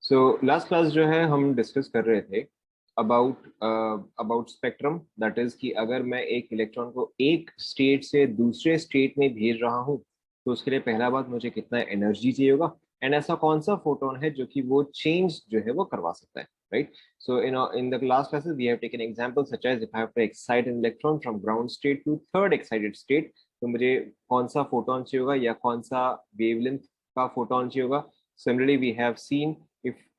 So last class जो है हम डिस्कस कर रहे थे about about spectrum. That is कि अगर मैं एक इलेक्ट्रॉन को एक स्टेट से दूसरे स्टेट में भेज रहा हूँ तो उसके लिए पहला बात मुझे कितना एनर्जी चाहिए होगा, एंड ऐसा कौन सा फोटोन है जो कि वो चेंज जो है वो करवा सकता है, right. So in the last classes we have taken example such as if I have to excite an electron from ground state to third excited state, तो मुझे कौन सा फोटोन चाहिए होगा या कौन सा वेवलेंथ का फोटोन चाहिए होगा। Similarly we have seen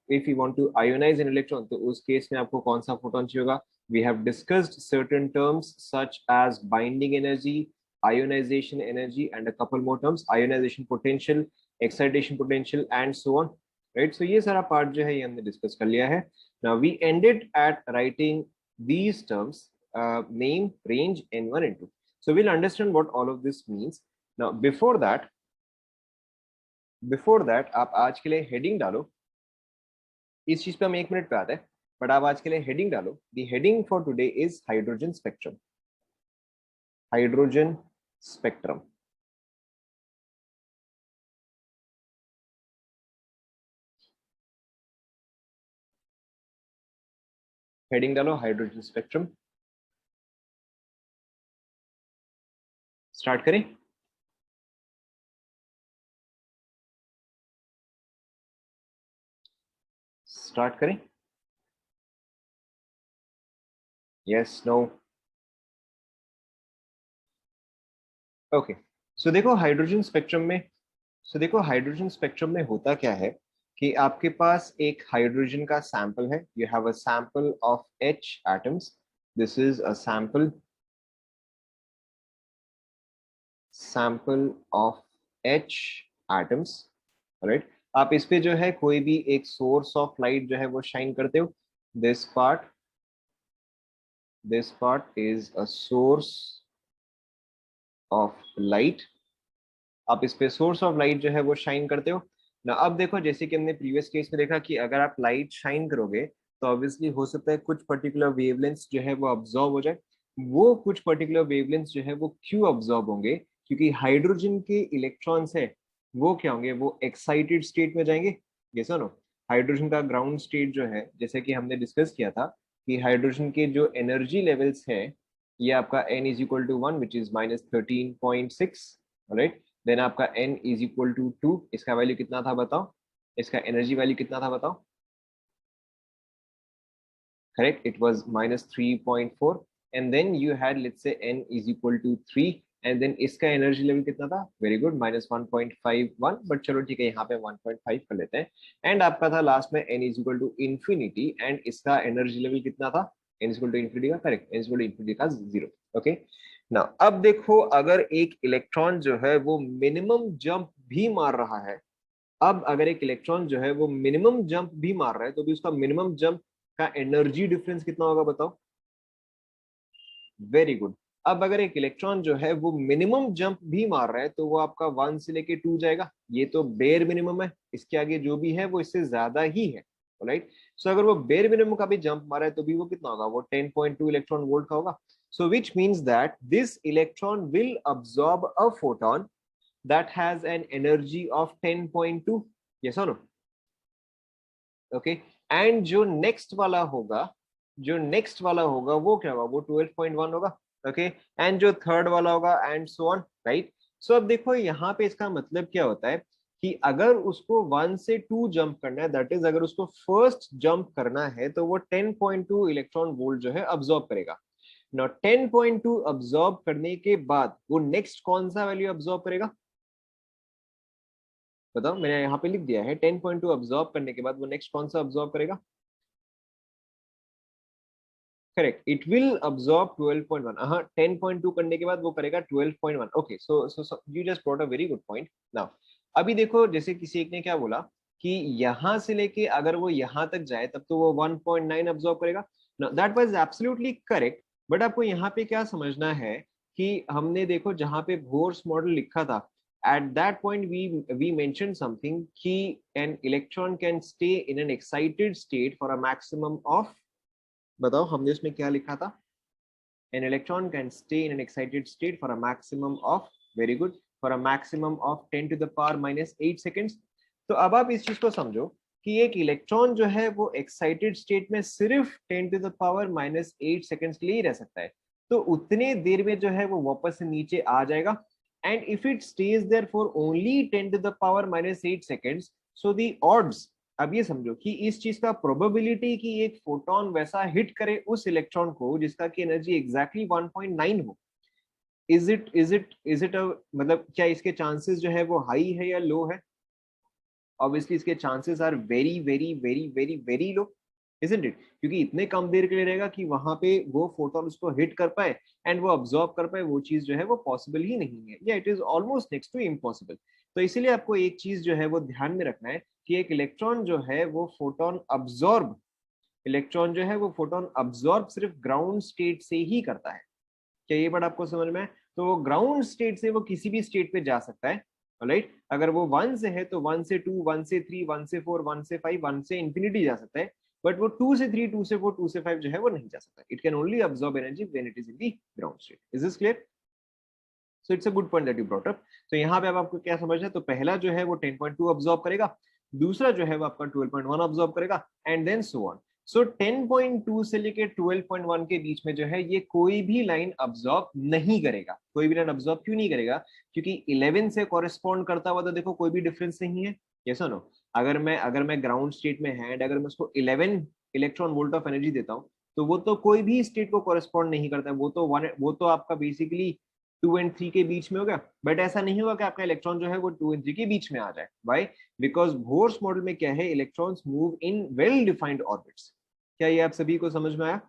if you want to ionize an electron तो उस केस में आपको कौन सा फोटोन चाहिए होगा। we have discussed certain terms such as binding energy, ionization energy, and a couple more terms, ionization potential, excitation potential, and so on, right? So ये सारा पार्ट जो है ये हमने डिस्कस कर लिया है। now we ended at writing these terms, name, range, n1 n2, so we'll understand what all of this means. now before that आप आज के लिए हेडिंग डालो। इस चीज पे हम 1 मिनट पे आते हैं, बट आप आज के लिए हेडिंग डालो। The heading for today is hydrogen spectrum. Hydrogen spectrum, heading डालो हाइड्रोजन स्पेक्ट्रम। स्टार्ट करें। स्टार्ट करें। Yes, no, okay. सो देखो हाइड्रोजन स्पेक्ट्रम में हाइड्रोजन स्पेक्ट्रम में होता क्या है कि आपके पास एक हाइड्रोजन का सैंपल है। You have a sample of H atoms. This is a sample of H atoms, right. आप इस पे जो है कोई भी एक सोर्स ऑफ लाइट जो है वो शाइन करते हो। This part is a source of light. आप इस पे सोर्स ऑफ लाइट जो है वो शाइन करते हो ना। अब देखो जैसे कि हमने प्रीवियस केस में देखा कि अगर आप लाइट शाइन करोगे तो ऑब्वियसली हो सकता है कुछ पर्टिकुलर वेवलेंथ जो है वो अब्जॉर्ब हो जाए। वो कुछ पर्टिकुलर वेवलेंथ जो है वो क्यों अब्जॉर्ब होंगे? क्योंकि हाइड्रोजन के इलेक्ट्रॉन्स है वो क्या होंगे, वो एक्साइटेड स्टेट में जाएंगे। ये सुनो, हाइड्रोजन का ग्राउंड स्टेट जो है, जैसे कि हमने डिस्कस किया था कि हाइड्रोजन के जो एनर्जी लेवल्स है ये आपका n is equal to 1 which is -13.6, right. Then आपका n इज इक्वल टू 2, इसका वैल्यू कितना था बताओ, इसका एनर्जी वैल्यू कितना था बताओ। Correct, it was -3.4, and then you had let's say n is equal to 3, and then इसका एनर्जी लेवल कितना था? वेरी गुड, -1.51, बट चलो ठीक है यहाँ पे 1.5 कर लेते हैं। एंड आपका था लास्ट में n is equal to infinity, and इसका एनर्जी लेवल कितना था? n is equal to infinity का, correct, n is equal to infinity का 0। ओके, ना अब देखो अगर एक इलेक्ट्रॉन जो है वो मिनिमम जंप भी मार रहा है, अब अगर एक इलेक्ट्रॉन जो है वो मिनिमम जंप भी मार रहा है तो भी उसका मिनिमम जंप का एनर्जी डिफरेंस कितना होगा बताओ। Very good. अब अगर एक इलेक्ट्रॉन जो है वो मिनिमम जंप भी मार रहा है तो वो आपका 1 से लेके 2 जाएगा। ये तो बेयर मिनिमम है, इसके आगे जो भी है वो इससे ज्यादा ही है, राइट। सो अगर वो बेयर मिनिमम का भी जंप मारा है तो भी वो कितना होगा? वो 10.2 इलेक्ट्रॉन वोल्ट का होगा। So which means that this electron will absorb a photon that has an energy of 10.2, yes or no? Okay, and जो नेक्स्ट वाला होगा वो क्या होगा? वो 12.1 होगा। ओके, एंड जो थर्ड वाला होगा एंड सो ऑन, राइट। सो अब देखो यहाँ पे इसका मतलब क्या होता है कि अगर उसको 1 से 2 जंप करना है, दैट इज अगर उसको फर्स्ट जंप करना है तो वो 10.2 इलेक्ट्रॉन वोल्ट जो है अब्सॉर्ब करेगा। ना 10.2 अब्सॉर्ब करने के बाद वो नेक्स्ट कौन सा वैल्यू अब्सॉर्ब करेगा बताओ? मैंने यहाँ पे लिख दिया है 10.2 अब्सॉर्ब करने के बाद वो नेक्स्ट कौन सा अब्सॉर्ब करेगा? Correct, it will absorb 12.1। हाँ, 10.2 करने के बाद वो करेगा 12.1। Okay, so you just brought a very good point. Now अभी देखो जैसे किसी एक ने क्या बोला कि यहां से लेके अगर वो यहां तक जाए तब तो वो 1.9 अब्सॉर्ब करेगा। That was absolutely correct, but आपको यहाँ पे क्या समझना है कि हमने देखो जहां पे बोर्स मॉडल लिखा था, at that point we mentioned something कि an electron can stay in an excited state for a maximum of, बताओ हमने इसमें क्या लिखा था? an electron can stay in an excited state for a maximum of, very good, for a maximum of 10 to the power -8 seconds। तो अब आप इस चीज को समझो कि एक इलेक्ट्रॉन जो है वो एक्साइटेड स्टेट में सिर्फ 10⁻⁻8 सेकेंड्स के लिए ही रह सकता है, तो उतने देर में जो है वो वापस से नीचे आ जाएगा। And if it stays there for only 10⁻⁻8 seconds, so the odds, अब ये समझो कि इस चीज का प्रोबेबिलिटी कि एक फोटोन वैसा हिट करे उस इलेक्ट्रॉन को जिसका की एनर्जी एग्जैक्टली 1.9 हो, इज इट मतलब क्या इसके चांसेस जो है वो हाई है या लो है? ऑब्वियसली इसके chances are very very very very very low, isn't it? क्योंकि इतने कम देर के लिए रहेगा कि वहां पे वो फोटोन उसको हिट कर पाए एंड वो अब्सॉर्ब कर पाए, वो चीज जो है वो पॉसिबल ही नहीं है, या it is almost next to impossible. तो इसीलिए आपको एक चीज जो है वो ध्यान में रखना है कि एक इलेक्ट्रॉन जो है वो फोटोन अब्सॉर्ब, इलेक्ट्रॉन जो है वो फोटोन अब्सॉर्ब सिर्फ ग्राउंड स्टेट से ही करता है। क्या ये बात आपको समझ में है? तो वो ग्राउंड स्टेट से वो किसी भी स्टेट पे जा सकता है, राइट? अगर वो 1 से है तो 1 से 2, 1 से 3, 1 से 4, 1 से 5, 1 से इंफिनिटी जा सकता है, बट वो 2 से 3, 2 से 4, 2 से 5 जो है वो नहीं जा सकता। It can only absorb energy when it is in the ground state. Is this clear? So it's a good point that you brought up. तो यहाँ पे अब आपको क्या समझना है, तो पहला जो है वो 10.2 अब्सॉर्ब करेगा, दूसरा जो है वो आपका 12.1 अब्सॉर्ब करेगा, एंड देन सो ऑन। सो 10.2 से लेके 12.1 के बीच में जो है ये कोई भी लाइन अब्सॉर्ब नहीं करेगा। कोई भी लाइन अब्सॉर्ब क्यों नहीं करेगा? क्योंकि 11 से कॉरेस्पॉन्ड करता हुआ तो देखो कोई भी डिफरेंस नहीं है, यस और नो? अगर मैं ग्राउंड स्टेट में है, अगर मैं उसको 11 इलेक्ट्रॉन वोल्ट ऑफ एनर्जी देता हूँ, तो वो तो कोई भी स्टेट को कॉरेस्पॉन्ड नहीं करता है, वो तो आपका बेसिकली 2 एंड 3 के बीच में होगा। बट ऐसा नहीं होगा कि आपका इलेक्ट्रॉन जो है वो 2 एंड 3 के बीच में आ जाए। व्हाई? बिकॉज बोर्स मॉडल में क्या है, electrons move in well defined orbits. क्या ये आप सभी को समझ में आया?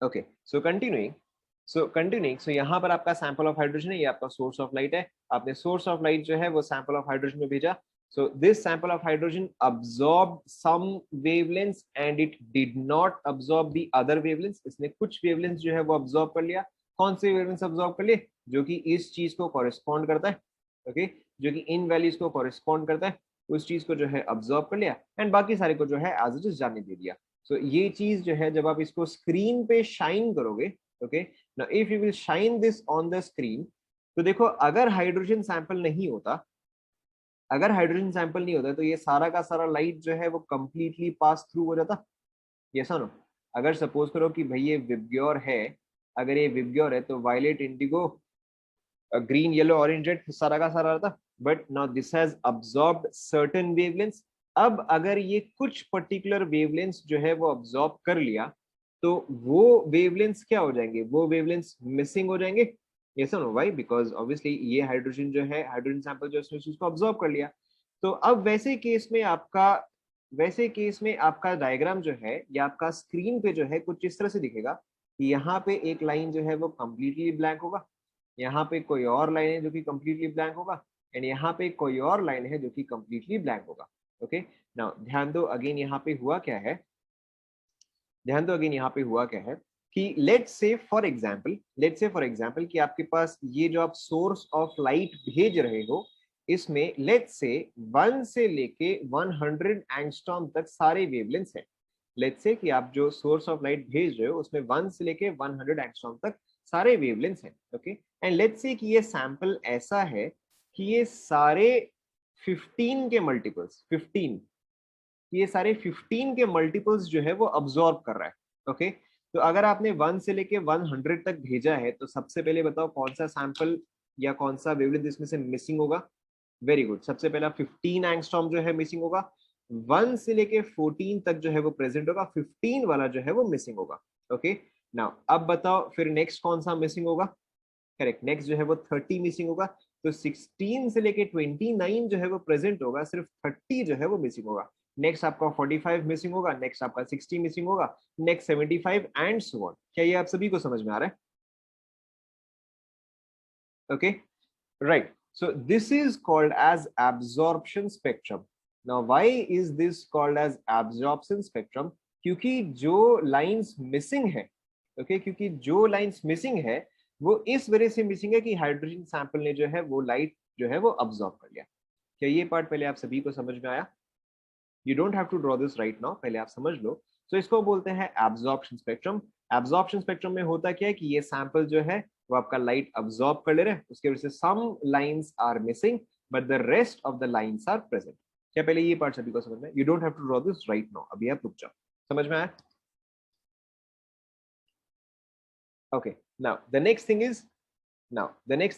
ओके, सो कंटिन्यूइंग, सो यहाँ पर आपका सैंपल ऑफ हाइड्रोजन है, ये आपका सोर्स ऑफ लाइट है। आपने सोर्स ऑफ लाइट जो है वो सैंपल ऑफ हाइड्रोजन में भेजा। So this sample of hydrogen absorbed some wavelengths and it did not absorb the other wavelengths. इसने कुछ wavelengths जो है वो absorb कर लिया। कौन से wavelengths absorb कर लिए? जो कि इस चीज को correspond करता है, okay? जो कि इन values को correspond करता है, उस चीज को जो है absorb कर लिया, and बाकी सारे को जो है as it is जाने दे दिया। So ये चीज जो है जब आप इसको स्क्रीन पे शाइन करोगे, okay? Now if you will shine this on the screen, तो देखो अगर हाइड्रोजन सैंपल नहीं होता, अगर हाइड्रोजन सैंपल नहीं होता तो ये सारा का सारा लाइट जो है वो कंप्लीटली पास थ्रू हो जाता, यस और नो? अगर सपोज करो कि भाई ये विबग्योर है, अगर ये विबग्योर है तो violet, indigo, green, yellow, orange, red सारा का सारा रहता, but now this has absorbed certain wavelengths. अब अगर ये कुछ पर्टिकुलर वेवलेंथ्स जो है वो अब्सॉर्ब कर लिया, तो वो वेवलेंथ्स क्या हो जाएंगे? वो वेवलेंथ्स मिसिंग हो जाएंगे, यस और नो? व्हाई? बिकॉज ऑब्वियसली ये हाइड्रोजन जो है, हाइड्रोजन सैंपल जो है उसको अब्सॉर्ब कर लिया। तो अब वैसे केस में आपका डायग्राम जो है या आपका स्क्रीन पे जो है कुछ इस तरह से दिखेगा कि यहाँ पे एक लाइन जो है वो कंप्लीटली ब्लैंक होगा, यहाँ पे कोई और लाइन है जो कि कंप्लीटली ब्लैंक होगा, एंड यहाँ पे कोई और लाइन है जो कि कंप्लीटली ब्लैंक होगा। ओके, नाउ ध्यान दो अगेन यहाँ पे हुआ क्या है, कि लेट्स से फॉर एग्जांपल कि आपके पास ये जो आप सोर्स ऑफ लाइट भेज रहे हो, इसमें लेट्स से 1 से लेके 100 एंगस्ट्रॉम तक सारे वेवलेंथ्स हैं। लेट्स से कि आप जो सोर्स ऑफ लाइट भेज रहे हो उसमें 1 से लेके 100 एंगस्ट्रॉम तक सारे वेवलेंथ्स हैं, ओके? एंड लेट्स से कि ये सैंपल ऐसा है कि ये सारे 15 के मल्टीपल्स, 15, ये सारे 15 के मल्टीपल्स जो है वो अब्सॉर्ब कर रहा है, ओके? तो अगर आपने 1 से लेके 100 तक भेजा है, तो सबसे पहले बताओ कौन सा सैंपल या कौन सा वेवलेंथ इसमें से मिसिंग होगा? वेरी गुड, सबसे पहला 15 एंगस्ट्रॉम जो है मिसिंग होगा। 1 से लेके 14 तक जो है वो प्रेजेंट होगा, 15 वाला जो है वो मिसिंग होगा, ओके? नाउ अब बताओ फिर नेक्स्ट कौन सा मिसिंग होगा? करेक्ट, नेक्स्ट जो है वो 30 मिसिंग होगा। तो 16 से लेके 29 जो है वो प्रेजेंट होगा, सिर्फ 30 जो है वो मिसिंग होगा। नेक्स्ट आपका 45 मिसिंग होगा, नेक्स्ट आपका 60 मिसिंग होगा, नेक्स्ट 75 एंड सो ऑन। क्या ये आप सभी को समझ में आ रहा है? Okay, right. So this is called as absorption spectrum. Now why is this called as absorption spectrum? क्योंकि जो लाइंस मिसिंग है, ओके, क्योंकि जो लाइंस मिसिंग है वो इस वजह से मिसिंग है कि हाइड्रोजन सैंपल ने जो है वो लाइट जो है वो अब्सॉर्ब कर लिया। क्या ये पार्ट पहले आप सभी को समझ में आया? You don't have to draw this right now, पहले आप समझ लो। तो इसको बोलते हैं एब्जॉर्प्शन स्पेक्ट्रम। एब्जॉर्प्शन स्पेक्ट्रम में होता क्या है कि ये सैंपल जो है वो आपका लाइट अब्सॉर्ब कर ले रहे हैं, उसके वजह से some lines are missing but the rest of the lines are present. क्या पहले ये पार्ट सभी को समझ में? You don't have to draw this right now, अभी आप रुक जाओ। समझ में आया? Okay, now the next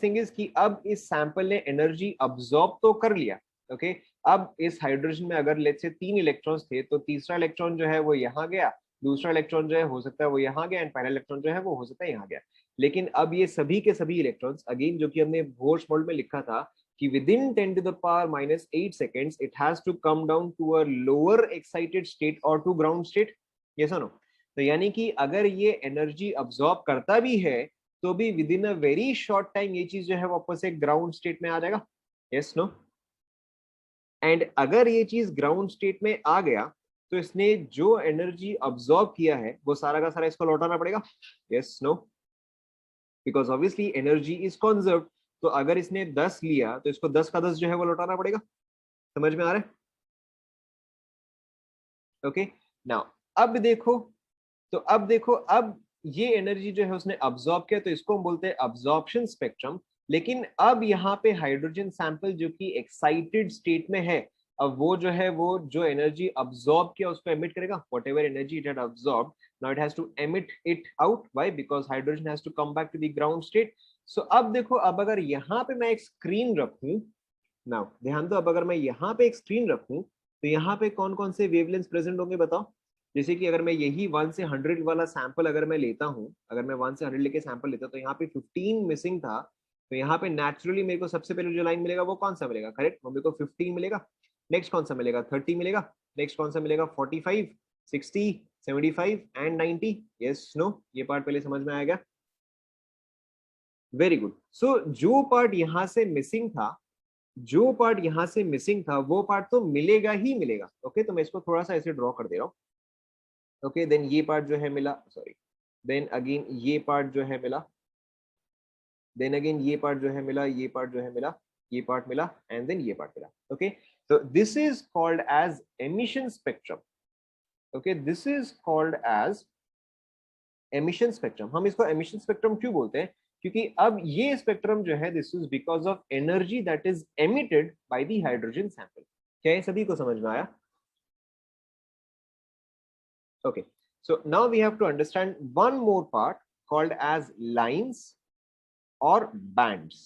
thing is कि अब इस सैंपल ने एनर्जी अब्सॉर्ब तो कर लिया। ओके, अब इस हाइड्रोजन में अगर लेट्स से 3 इलेक्ट्रॉन्स थे, तो तीसरा इलेक्ट्रॉन जो है वो यहाँ गया, दूसरा इलेक्ट्रॉन जो है हो सकता है वो यहाँ गया, एंड पहला इलेक्ट्रॉन जो है वो हो सकता है यहाँ गया। लेकिन अब ये सभी के सभी इलेक्ट्रॉन्स, अगेन जो कि हमने बोर्स मॉडल में लिखा था कि within 10⁻⁻8 seconds it has to come down to a lower excited state और टू ग्राउंड स्टेट। यस और नो? तो यानी कि अगर ये एनर्जी अब्सॉर्ब करता भी है तो भी with in a very short time ये चीज जो है वापस एक ग्राउंड स्टेट में आ जाएगा। Yes no? एंड अगर ये चीज ग्राउंड स्टेट में आ गया तो इसने जो एनर्जी अब्सॉर्ब किया है वो सारा का सारा इसको लौटाना पड़ेगा। Yes no? Because obviously energy is conserve, तो अगर इसने 10 लिया तो इसको 10 का 10 जो है वो लौटाना पड़ेगा। समझ में आ रहा है? ओके, नाउ अब ये एनर्जी जो है उसने अब्सॉर्ब किया, तो इसको हम बोलते हैं अब्सॉर्प्शन स्पेक्ट्रम। लेकिन अब यहाँ पे हाइड्रोजन सैंपल जो कि एक्साइटेड स्टेट में है, अब वो जो है वो जो एनर्जी अब्सॉर्ब किया उसको एमिट करेगा, whatever energy it had absorb, now it has to emit it out. Why? Because hydrogen has to come back to the ground state. So अब देखो, अब अगर यहाँ पे मैं एक स्क्रीन रखूं, नाउ ध्यान दो, अब अगर मैं यहाँ पे एक स्क्रीन रखूं तो यहाँ पे कौन कौन से वेवलेंथ प्रेजेंट होंगे बताओ? जैसे कि अगर मैं यही 1 से 100 वाला सैंपल अगर मैं लेता हूँ, अगर मैं 1 से 100 लेके सैंपल लेता हूँ, तो यहाँ पे 15 मिसिंग था। तो यहाँ पे नेचुरली मेरे को सबसे पहले जो लाइन मिलेगा वो कौन सा मिलेगा? करेक्ट, वो मेरे को 15 मिलेगा। नेक्स्ट कौन सा मिलेगा? 30 मिलेगा। नेक्स्ट कौन सा मिलेगा? 45, 60, 75 एंड 90। Yes no? ये पार्ट पहले समझ में आएगा? Very good. सो जो पार्ट यहाँ से मिसिंग था, जो पार्ट यहां से मिसिंग था वो पार्ट तो मिलेगा ही मिलेगा। ओके, तो मैं इसको थोड़ा सा ऐसे ड्रॉ कर दे रहा हूँ। ओके, देन ये पार्ट जो है मिला, सॉरी, देन अगेन ये पार्ट जो है मिला, देन अगेन ये पार्ट जो है मिला, ये पार्ट जो है मिला, ये पार्ट मिला, एंड देन ये पार्ट मिला। ओके, तो this is called as emission spectrum. Okay, this is called as emission spectrum. हम इसको एमिशन स्पेक्ट्रम क्यों बोलते हैं? क्योंकि अब ये स्पेक्ट्रम जो है this is because of energy that is emitted by the hydrogen sample. क्या ये सभी को समझ में आया? Okay, so now we have to understand one more part called as lines or bands.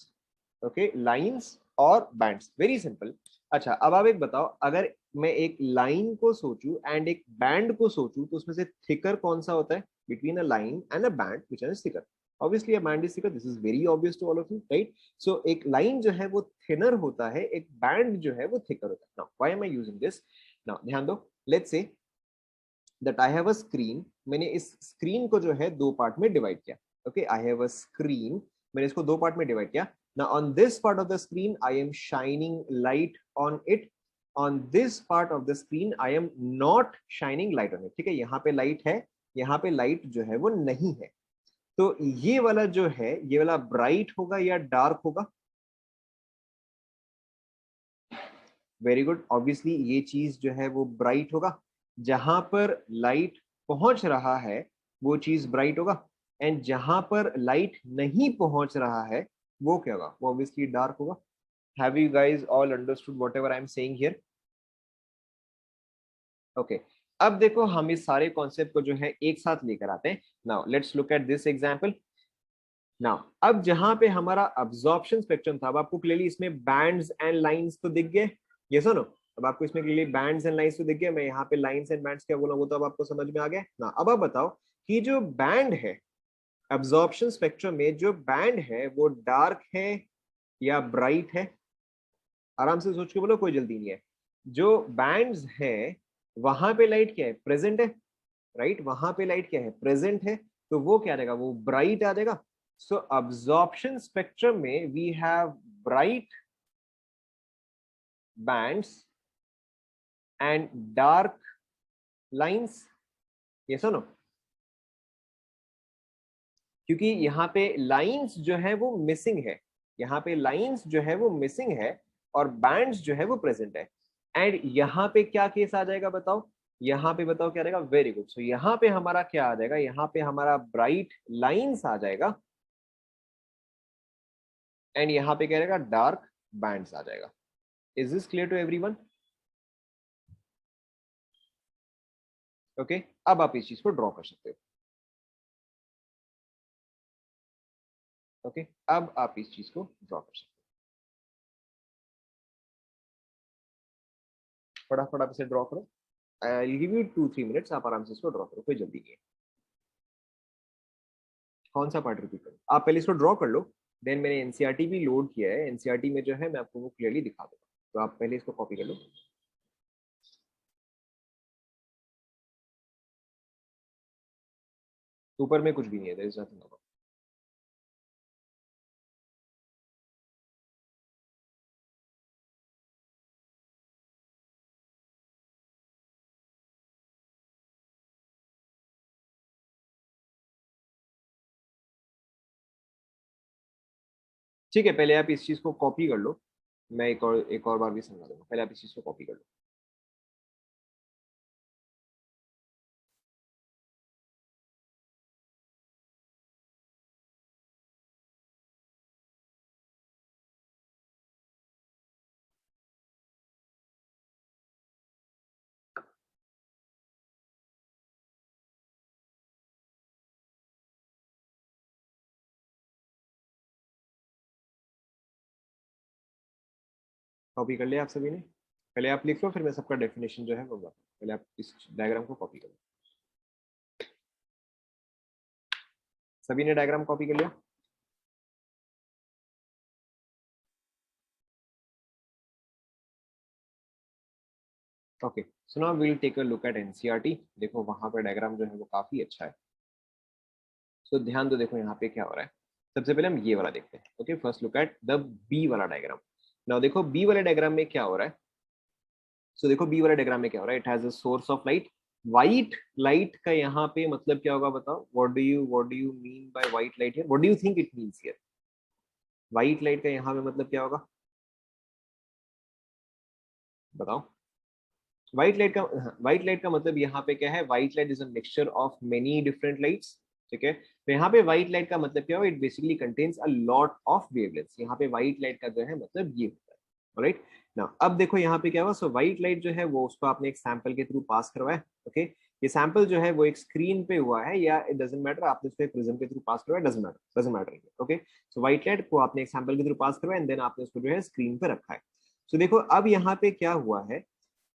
Okay, lines और bands, very simple. अच्छा, अब आप एक बताओ, अगर मैं एक लाइन को सोचूं एंड एक बैंड को सोचूं, तो उसमें से थिकर कौन सा होता है between a line and a band? Which is thicker? Obviously a band is thicker, this is very obvious to all of you, right? So एक लाइन जो है वो थिनर होता है, एक बैंड जो है वो थिकर होता है। Now why am I using this? Now ध्यान दो, let's say that I have a screen, मैंने इस स्क्रीन को जो है दो पार्ट में डिवाइड किया। Okay, I have a screen, मैंने इसको दो पार्ट में डिवाइड किया। Now on this part of the screen I am shining light on it, on this part of the screen I am not shining light on it। ठीक है, यहाँ पे light है, यहाँ पे लाइट जो है वो नहीं है। तो ये वाला जो है, ये वाला ब्राइट होगा या डार्क होगा? वेरी गुड, ऑब्वियसली ये चीज जो है वो ब्राइट होगा। जहां पर लाइट पहुंच रहा है वो चीज ब्राइट होगा, एंड जहां पर लाइट नहीं पहुंच रहा है वो क्या होगा? वो ऑब्वियसली डार्क होगा। Have you guys all understood whatever I am saying here? Okay, अब देखो हम इस सारे कॉन्सेप्ट को जो है एक साथ लेकर आते हैं। Now let's look at this example. Now अब जहां पे हमारा अब्जॉर्प्शन स्पेक्ट्रम था, अब आपको क्लियरली इसमें बैंड्स एंड लाइंस तो दिख गए? यस और नो? अब आपको इसमें क्लियरली बैंड्स एंड लाइंस तो दिख गए। मैं यहाँ पे लाइंस एंड बैंड्स क्या बोला वो तो अब आपको समझ में आ गया ना। अब आप बताओ कि जो बैंड है अब्जॉर्प्शन स्पेक्ट्रम में, जो बैंड है वो डार्क है या ब्राइट है? आराम से सोच के बोलो, कोई जल्दी नहीं है। जो बैंड्स है वहां पे लाइट क्या है? प्रेजेंट है, राइट? वहां पे लाइट क्या है? प्रेजेंट है, तो वो क्या रहेगा? वो ब्राइट आ जाएगा। सो अब्जॉर्प्शन स्पेक्ट्रम में we have bright bands and dark lines. Yes और नो? क्योंकि यहाँ पे लाइंस जो है वो मिसिंग है, यहाँ पे लाइंस जो है वो मिसिंग है और बैंड्स जो है वो प्रेजेंट है। एंड यहाँ पे क्या केस आ जाएगा बताओ? यहाँ पे बताओ क्या रहेगा? Very good. सो यहाँ पे हमारा क्या आ जाएगा? यहाँ पे हमारा ब्राइट लाइंस आ जाएगा, एंड यहाँ पे क्या रहेगा? डार्क बैंड्स आ जाएगा। Is this clear to everyone? Okay, अब आप इस चीज को ड्रॉ कर सकते हो। ओके, अब आप इस चीज को ड्रॉ कर सकते हो, फटाफट आप इसे ड्रॉ करो। I will give you 2-3 minutes, आप आराम से इसको ड्रॉ करो, कोई जल्दी नहीं है। कौन सा पार्ट रिपीट करो, आप पहले इसको ड्रॉ कर लो। देन मैंने एनसीईआरटी भी लोड किया है, एनसीईआरटी में जो है मैं आपको वो क्लियरली दिखा दूंगा, तो आप पहले इसको कॉपी कर लो। ऊपर में कुछ भी नहीं है, देयर इज नथिंग अबाउट। ठीक है, पहले आप इस चीज को कॉपी कर लो, मैं एक और बार भी समझा दूंगा, पहले आप इस चीज को कॉपी कर लो। कॉपी कर लिया आप सभी ने? पहले आप लिख लो, फिर मैं सबका डेफिनेशन जो है वो बताऊँ। पहले आप इस डायग्राम को कॉपी कर लो। सभी ने डायग्राम कॉपी कर लिया? Okay, so now we will take a look at NCERT. देखो वहां पर डायग्राम जो है वो काफी अच्छा है। सो ध्यान दो, देखो यहाँ पे क्या हो रहा है। सबसे पहले हम ये वाला देखते हैं। Okay, first look at the B वाला डायग्राम। नाउ देखो बी वाले डायग्राम में क्या हो रहा है। सो देखो बी वाले डायग्राम में क्या हो रहा है, it has a source of light. White light का यहाँ पे मतलब क्या होगा बताओ? What do you mean by white light here? What do you think it means here? White light का यहाँ पे मतलब क्या होगा, बताओ? व्हाइट लाइट का मतलब यहाँ पे क्या है? White light is a mixture of many different lights. ठीक है, तो यहाँ पे व्हाइट लाइट का मतलब क्या होगा? It basically contains a lot of wavelengths. यहाँ पे व्हाइट लाइट का जो है मतलब ये होता है। राइट ना, अब देखो यहाँ पे क्या हुआ। सो व्हाइट लाइट जो है वो उसको आपने एक सैंपल के थ्रू पास करवाया। ओके, ये सैंपल जो है वो एक स्क्रीन पे हुआ है, या इट डजंट मैटर, आपने उसको एक प्रिज्म के थ्रू पास करवाया, doesn't matter. Okay, so white light को आपने एक सैंपल के थ्रू पास करवाया, एंड देन आपने उसको जो है स्क्रीन पे रखा है। सो देखो अब यहाँ पे क्या हुआ है।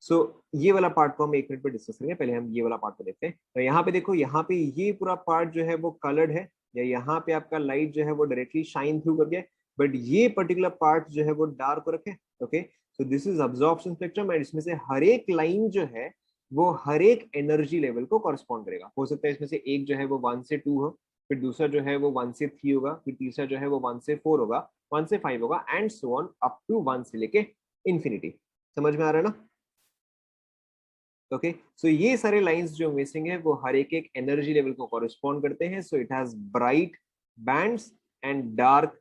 सो ये वाला पार्ट को हम 1 मिनट पे डिस्कस करेंगे, पहले हम ये वाला पार्ट को देखते हैं। तो यहाँ पे देखो, यहाँ पे ये पूरा पार्ट जो है वो कलर्ड है, या यहाँ पे आपका लाइट जो है वो डायरेक्टली शाइन थ्रू कर गया, बट ये पर्टिकुलर पार्ट जो है वो डार्क हो रखे। Okay, so this is absorption spectrum, and इसमें से हर एक लाइन जो है वो हर एक एनर्जी लेवल को कॉरेस्पॉन्ड करेगा। हो सकता है इसमें से एक जो है वो 1 से 2 हो, फिर दूसरा जो है वो 1 से 3 होगा, फिर तीसरा जो है वो 1 से 4 होगा, 1 से 5 होगा, and so on up to 1 से लेके इंफिनिटी। समझ में आ रहा है ना? ओके, सो ये सारे लाइंस जो मिसिंग है वो हर एक एनर्जी लेवल को कॉरेस्पॉन्ड करते हैं। So it has bright bands and dark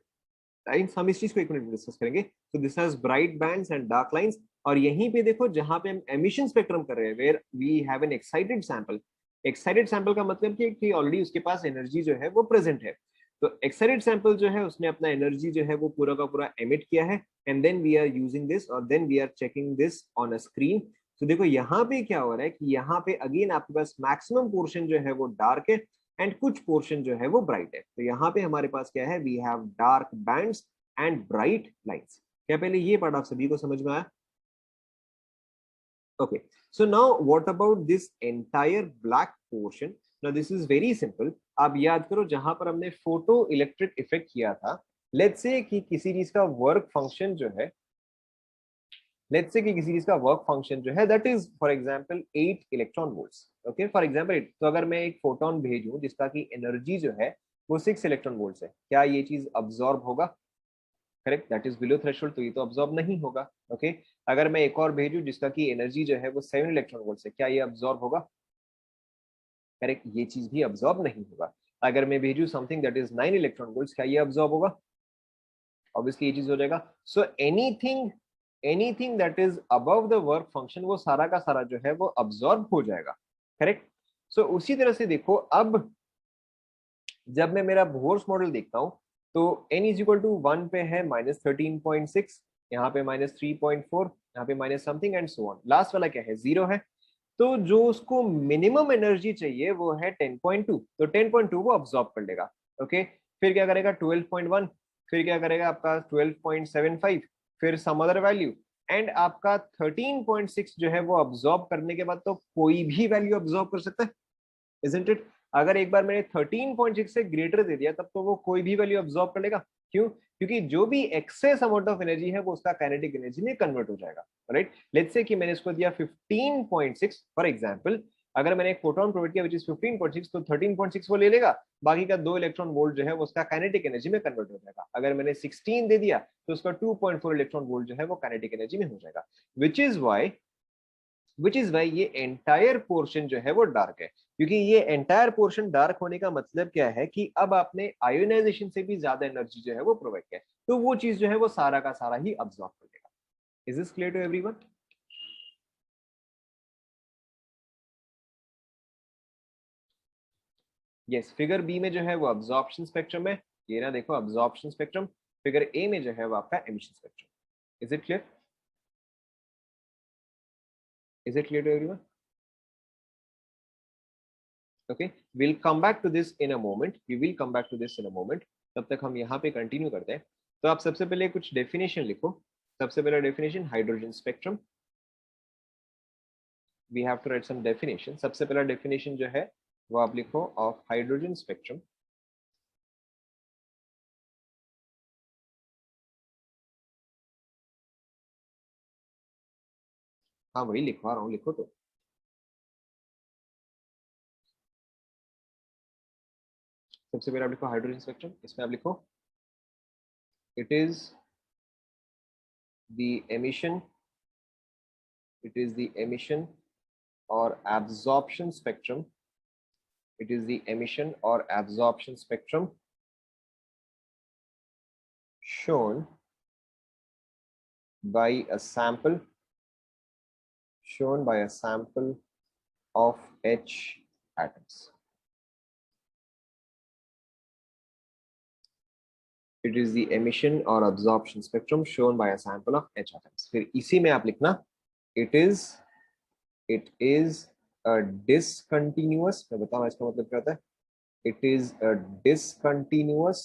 lines. हम इस चीज को 1 मिनट में डिस्कस करेंगे। तो this has bright bands and dark lines. और यहीं पे देखो, जहां पे हम एमिशन स्पेक्ट्रम कर रहे हैं, where we have an excited sample. Excited sample का मतलब कि ऑलरेडी उसके पास एनर्जी जो है वो प्रेजेंट है। तो एक्साइटेड सैंपल जो है उसने अपना एनर्जी जो है वो पूरा का पूरा एमिट किया है, and then we are using this, और then we are checking this on a screen. तो देखो यहाँ पे क्या हो रहा है कि यहाँ पे अगेन आपके पास मैक्सिमम पोर्शन जो है वो डार्क है, एंड कुछ पोर्शन जो है वो ब्राइट है। तो यहाँ पे हमारे पास क्या है? We have dark bands and bright lines. क्या पहले ये पार्ट आप सभी को समझ में आया? Okay, so now what about this entire black portion? Now this is very simple. आप याद करो, जहां पर हमने फोटो इलेक्ट्रिक इफेक्ट किया था, लेट्स से कि किसी चीज का वर्क फंक्शन जो है, लेट्स से कि किसी चीज का वर्क फंक्शन जो है that is for example 8 electron volts. Okay, for example 8। तो अगर मैं एक फोटोन भेजूं जिसका की एनर्जी जो है वो 6 इलेक्ट्रॉन वोल्ट्स है, क्या ये चीज अब्सॉर्ब होगा? Correct, that is below threshold, तो ये तो अब्सॉर्ब नहीं होगा। ओके, अगर मैं एक और भेजूं जिसका की एनर्जी जो है वो 7 इलेक्ट्रॉन वोल्ट्स है, क्या ये अब्सॉर्ब होगा? करेक्ट, ये चीज भी अब्सॉर्ब नहीं होगा। अगर मैं भेजूं something that is 9 electron volts, क्या ये अब्सॉर्ब होगा? ऑब्वियसली ये चीज हो जाएगा। So anything anything that is above the work function, वो सारा का सारा जो है वो अब्सॉर्ब हो जाएगा। करेक्ट। सो उसी तरह से देखो, अब जब मैं मेरा बोर्स मॉडल देखता हूं, तो n इज इक्वल टू 1 पे है -13.6, यहाँ पे -3.4, यहाँ पे minus something, and so on. Last वाला क्या है? 0 है। तो जो उसको मिनिमम एनर्जी चाहिए वो है 10.2, तो 10.2 वो अब्सॉर्ब कर लेगा। ओके, फिर क्या करेगा 12.1, फिर क्या करेगा आपका 12.75, फिर सम अदर वैल्यू, एंड आपका 13.6 जो है वो अब्सॉर्ब करने के बाद तो कोई भी वैल्यू अब्सॉर्ब कर सकता है, इजंट इट? अगर एक बार मैंने 13.6 से ग्रेटर दे दिया तब तो वो कोई भी वैल्यू अब्सॉर्ब कर लेगा। क्यों? क्योंकि जो भी एक्सेस अमाउंट ऑफ एनर्जी है वो उसका काइनेटिक एनर्जी में कन्वर्ट हो जाएगा, राइट? लेट्स से कि मैंने इसको दिया 15.6 फॉर एग्जांपल, अगर मैंने एक फोटोन प्रोवाइड किया विच इज 15.6, तो 13.6 वो ले लेगा, बाकी का 2 इलेक्ट्रॉन वोल्ट जो है वो उसका काइनेटिक एनर्जी में कन्वर्ट हो जाएगा। अगर मैंने 16 दे दिया तो उसका 2.4 इलेक्ट्रॉन वोल्ट जो है वो काइनेटिक एनर्जी में हो जाएगा, विच इज वाई ये एंटायर पोर्शन जो है वो डार्क है। क्योंकि ये एंटायर पोर्शन डार्क होने का मतलब क्या है कि अब आपने आयोनाइजेशन से भी ज्यादा एनर्जी जो है वो प्रोवाइड किया है, तो वो चीज जो है वो सारा का सारा ही अब्सॉर्ब कर लेगा। Is this clear to everyone? Yes, figure B में जो है वो अब्सॉर्प्शन स्पेक्ट्रम है, ये ना देखो अब्सॉर्प्शन स्पेक्ट्रम। फिगर ए में जो है वो आपका emission spectrum. Is it clear? Is it clear to everyone? Okay, will come back to this in a moment, we will come back to this in a moment. तब तक हम यहाँ पे कंटिन्यू करते हैं। तो आप सबसे पहले कुछ डेफिनेशन लिखो। सबसे पहला definition hydrogen spectrum, we have to write some definition. सबसे पहला डेफिनेशन जो है वो आप लिखो ऑफ हाइड्रोजन स्पेक्ट्रम। हाँ वही लिखवा रहा हूँ, लिखो तो। सबसे पहले आप लिखो हाइड्रोजन स्पेक्ट्रम, इसमें आप लिखो it is the emission, it is the emission or absorption spectrum, it is the emission or absorption spectrum shown by a sample, shown by a sample of H atoms. It is the emission or absorption spectrum shown by a sample of H atoms. फिर इसी में आप लिखना it is a discontinuous, मैं बताऊँ इसका मतलब क्या होता है, it is a discontinuous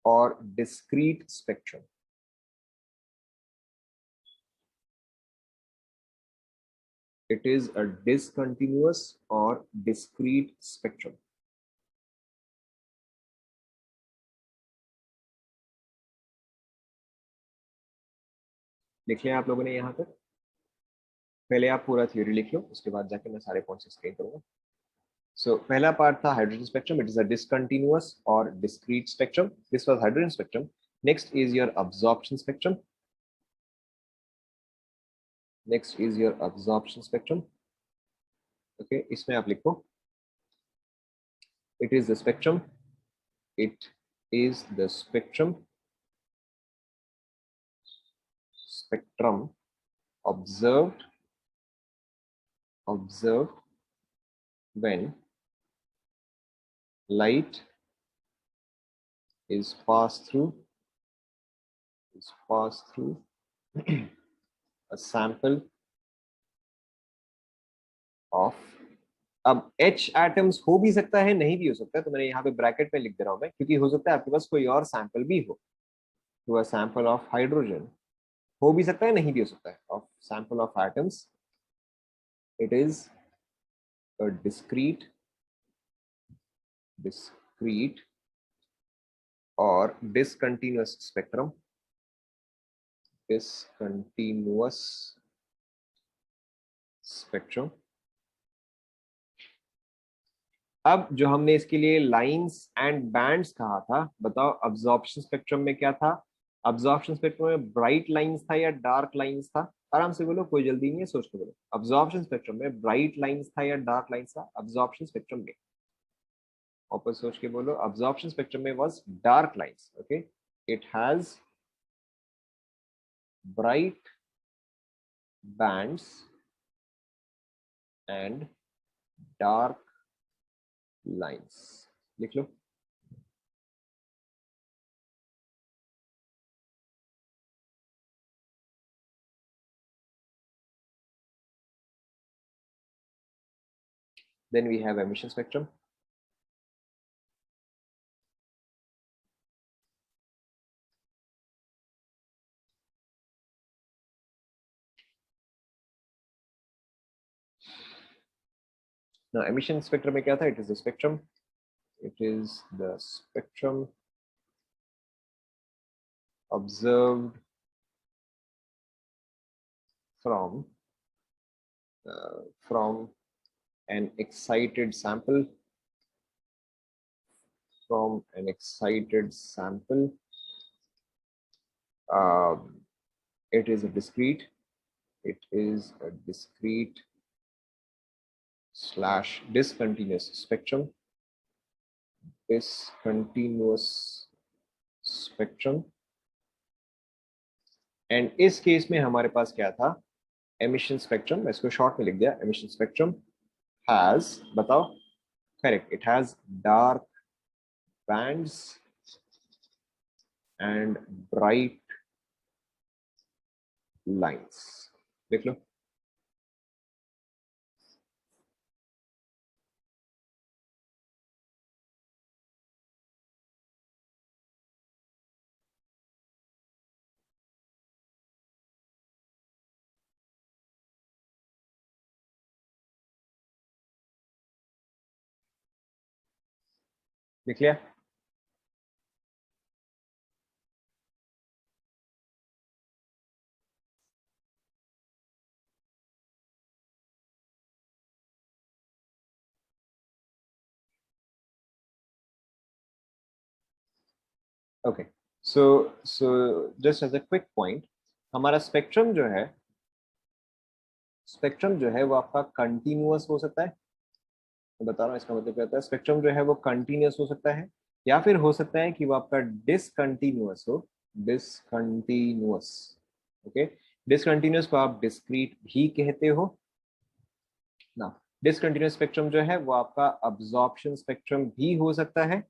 or discrete spectrum. It is a discontinuous or discrete spectrum. लिख लिया आप लोगों ने यहाँ तक? पहले आप पूरा थ्योरी लिख लो, उसके बाद जाके मैं सारे पॉइंट्स एक्सप्लेन करूंगा। सो पहला पार्ट था hydrogen spectrum, it is a discontinuous और discrete spectrum, this was hydrogen spectrum. Next is your absorption spectrum, next is your absorption spectrum. Okay, इसमें आप लिखो it is the spectrum, it is the spectrum observed when light is passed through a sample of, अब H atoms हो भी सकता है नहीं भी हो सकता है, तो मैंने यहाँ पे ब्रैकेट में लिख दे रहा हूँ मैं, क्योंकि हो सकता है आपके पास कोई और सैंपल भी हो। तो अ सैंपल ऑफ हाइड्रोजन हो भी सकता है नहीं भी हो सकता है, of sample of atoms, it is a discrete or discontinuous spectrum, discontinuous spectrum। अब जो हमने इसके लिए लाइंस एंड बैंड्स कहा था, बताओ अब्जॉर्प्शन स्पेक्ट्रम में क्या था? अब्जॉर्प्शन स्पेक्ट्रम में ब्राइट लाइंस था या डार्क लाइंस था? आराम से बोलो, कोई जल्दी नहीं है, सोच के बोलो। अब्जॉर्प्शन स्पेक्ट्रम में ब्राइट लाइंस था या डार्क लाइंस था अब्जॉर्प्शन स्पेक्ट्रम में? वापस सोच के बोलो, अब्जॉर्प्शन स्पेक्ट्रम में was dark lines. Okay, it has bright bands and dark lines। लिख लो। Then we have emission spectrum. Now emission spectrum में क्या था? It is the spectrum. It is the spectrum observed from an excited sample. From an excited sample. It is a discrete. It is a discrete slash discontinuous spectrum. Discontinuous spectrum. And इस case में हमारे पास क्या था? Emission spectrum. मैं इसको short में लिख दिया. एमिशन स्पेक्ट्रम हैज, बताओ, correct, it has dark bands and bright lines. देख लो. देख लिया? Okay. So just as a quick point, हमारा स्पेक्ट्रम जो है, वो आपका कंटिन्यूअस हो सकता है. मैं बता रहा हूँ इसका मतलब क्या होता है. स्पेक्ट्रम जो है वो कंटिन्यूअस हो सकता है, या फिर हो सकता है कि वो आपका डिसकंटिन्यूअस हो. डिसकंटिन्यूअस. ओके. डिसकंटिन्यूअस को आप डिस्क्रीट भी कहते हो ना. डिसकंटिन्यूअस स्पेक्ट्रम जो है वो आपका अब्जॉर्प्शन स्पेक्ट्रम भी हो सकता है,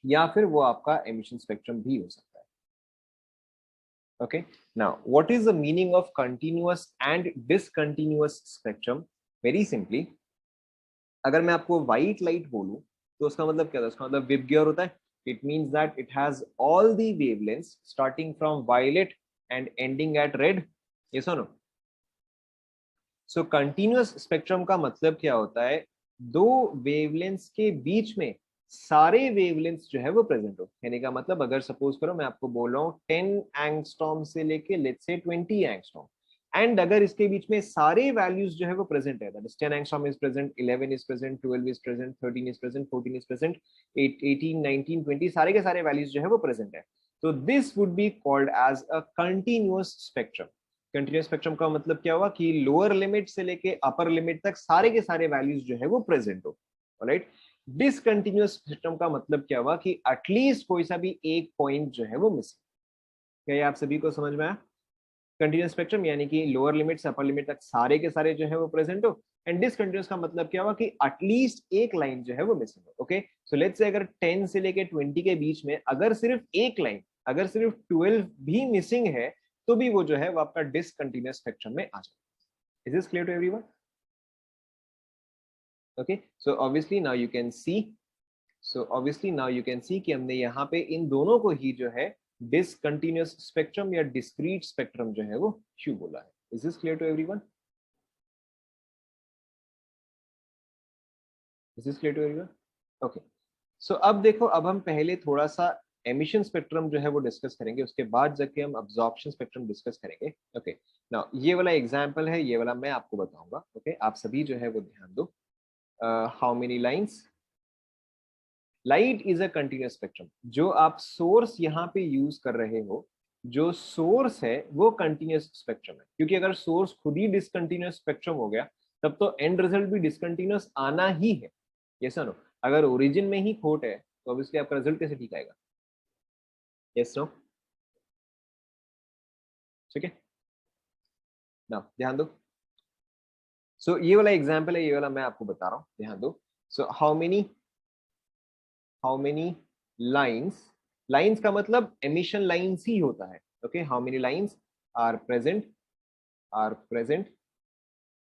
या फिर वो आपका एमिशन स्पेक्ट्रम भी हो सकता है. Okay. Now what is the meaning of continuous and discontinuous spectrum? Very simply, अगर मैं आपको व्हाइट लाइट बोलूं तो उसका मतलब क्या होता है? उसका मतलब विबग्योर होता है. It means that it has all the wavelengths starting from violet and ending at red. Yes और नो? सो कंटिन्यूअस स्पेक्ट्रम का मतलब क्या होता है? दो वेवलेंथ्स के बीच में सारे वेवलेंथ्स जो है वो प्रेजेंट हो. कहने का मतलब, अगर सपोज करो मैं आपको बोल रहा हूँ 10 एंगस्ट्रॉम से लेके लेट्स से 20 एंगस्ट्रॉम, एंड अगर इसके बीच में सारे वैल्यूज जो है वो प्रेजेंट है, that is 10 angstrom is present, 11 is present, 12 is present, 13 is present, 14 is present, 18, 19, 20, सारे के सारे वैल्यूज जो है वो प्रेजेंट है. तो this would be called as a continuous spectrum. Continuous spectrum का मतलब क्या हुआ? कि लोअर लिमिट से लेके अपर लिमिट तक सारे के सारे वैल्यूज जो है वो प्रेजेंट हो. ऑलराइट. डिसकंटिन्यूअस स्पेक्ट्रम का मतलब क्या हुआ? कि एटलीस्ट कोई सा भी एक पॉइंट जो है वो मिसिंग. क्या ये आप सभी को समझ में आया? कंटिन्यूअस स्पेक्ट्रम यानी कि लोअर लिमिट से अपर लिमिट तक सारे के सारे जो है वो प्रेजेंट हो. एंड डिसकंटिन्यूअस का मतलब क्या हुआ? कि एटलीस्ट एक लाइन जो है वो मिसिंग हो. ओके. सो लेट्स से अगर 10 से लेके 20 के बीच में अगर सिर्फ एक लाइन, अगर सिर्फ 12 भी मिसिंग है, तो भी वो जो है वो आपका डिसकंटिन्यूअस स्पेक्ट्रम में आ जाए. Is this clear to everyone? Okay. So obviously now you can see, कि हमने यहाँ पे इन दोनों को ही जो है डिसकंटिन्यूअस स्पेक्ट्रम या डिस्क्रीट स्पेक्ट्रम जो है वो क्यों बोला है. Is this clear to everyone? Is this clear to everyone? Okay. So अब देखो, अब हम पहले थोड़ा सा एमिशन स्पेक्ट्रम जो है वो डिस्कस करेंगे, उसके बाद जाके हम अब्जॉर्प्शन स्पेक्ट्रम डिस्कस करेंगे. ओके. नाउ ये वाला एग्जांपल है, ये वाला मैं आपको बताऊंगा. ओके. आप सभी जो है वो ध्यान दो. How many lines? Light is a continuous spectrum. जो आप सोर्स यहाँ पे यूज कर रहे हो, जो सोर्स है वो कंटिन्यूअस स्पेक्ट्रम है, क्योंकि अगर सोर्स खुद ही डिसकंटिन्यूअस स्पेक्ट्रम हो गया तब तो एंड रिजल्ट भी डिसकंटिन्यूअस आना ही है. Yes no? अगर ओरिजिन में ही खोट है तो ऑब्वियसली आपका रिजल्ट कैसे ठीक आएगा? Yes no? ठीक है ना, ध्यान दो. सो ये वाला एग्जांपल है, ये वाला मैं आपको बता रहा हूँ, ध्यान दो. So how many lines? Lines का मतलब एमिशन लाइंस ही होता है. Okay. How many lines are present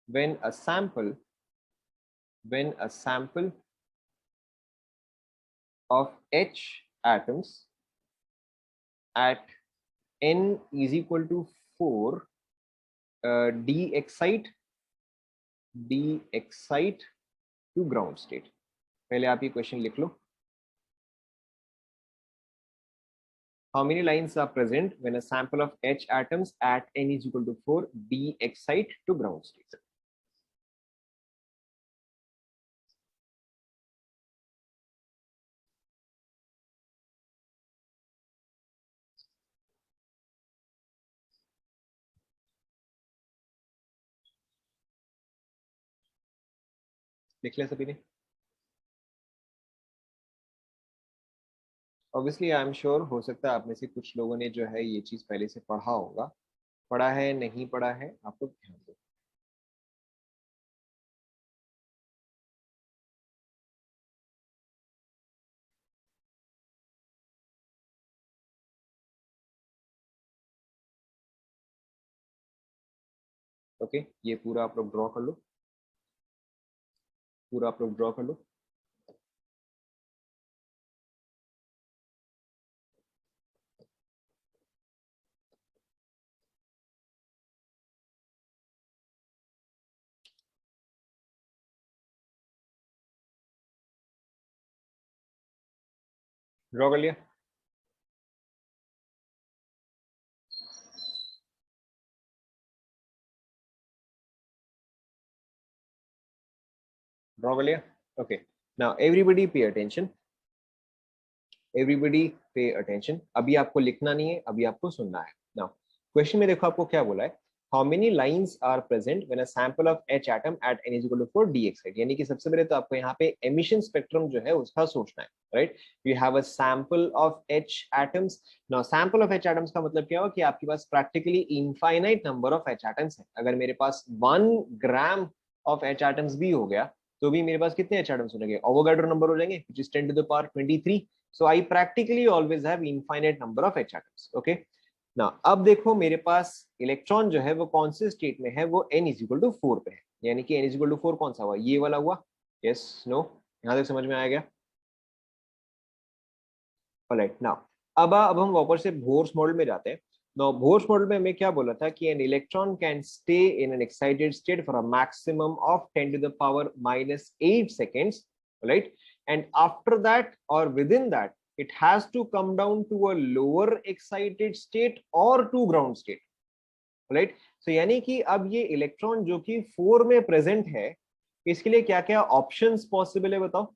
when a sample when a sample of H atoms at n is equal to 4 de-excite to ground state. पहले आप ये question लिख लो. How many lines are present when a sample of H atoms at n is equal to 4 de-excite to ground state? लिख लिया सभी ने? Obviously I am sure, हो सकता है आप में से कुछ लोगों ने जो है ये चीज पहले से पढ़ा होगा. पढ़ा है नहीं पढ़ा है आप लोग ध्यान दो. ओके, ये पूरा आप लोग ड्रॉ कर लो. पूरा आप लोग ड्रॉ कर लो. ड्रॉ कर लिया? ड्रॉ कर लिया? Okay, now everybody pay attention. Everybody pay attention. अभी आपको लिखना नहीं है, अभी आपको सुनना है. नाउ क्वेश्चन में देखो आपको क्या बोला है. How many lines are present when a sample of H atom at n is equal to 4 dx. यानी कि सबसे पहले तो आपको यहाँ पे एमिशन स्पेक्ट्रम जो है उसका सोचना है, right. You have a sample of H atoms. Now sample of H atoms का मतलब क्या हो कि आपके पास practically infinite number of H atoms है. अगर मेरे पास 1 ग्राम ऑफ एच एटम्स भी हो गया तो भी मेरे पास कितने एच एटम्स हो जाएंगे? अवोगाड्रो नंबर हो जाएंगे, which is 10 to the power 23. So I practically always have infinite number of H atoms. Okay. Now अब देखो मेरे पास इलेक्ट्रॉन जो है वो कौन से स्टेट में है? वो n इज इक्वल टू 4 पे है. यानी कि n इज इक्वल टू 4 कौन सा हुआ? ये वाला हुआ. Yes no? यहां तक समझ में आ गया? ऑलराइट. नाउ अब हम वापस से बोर्स मॉडल में जाते हैं. नाउ बोर्स मॉडल में हमें क्या बोला था कि an electron can stay in an excited state for a maximum of 10 to the power -8 seconds, right? And after that or within that it has to come down to a lower excited state or to ground state, right? So यानी कि अब ये electron जो कि 4 में present है, इसके लिए क्या क्या ऑप्शंस पॉसिबल है बताओ.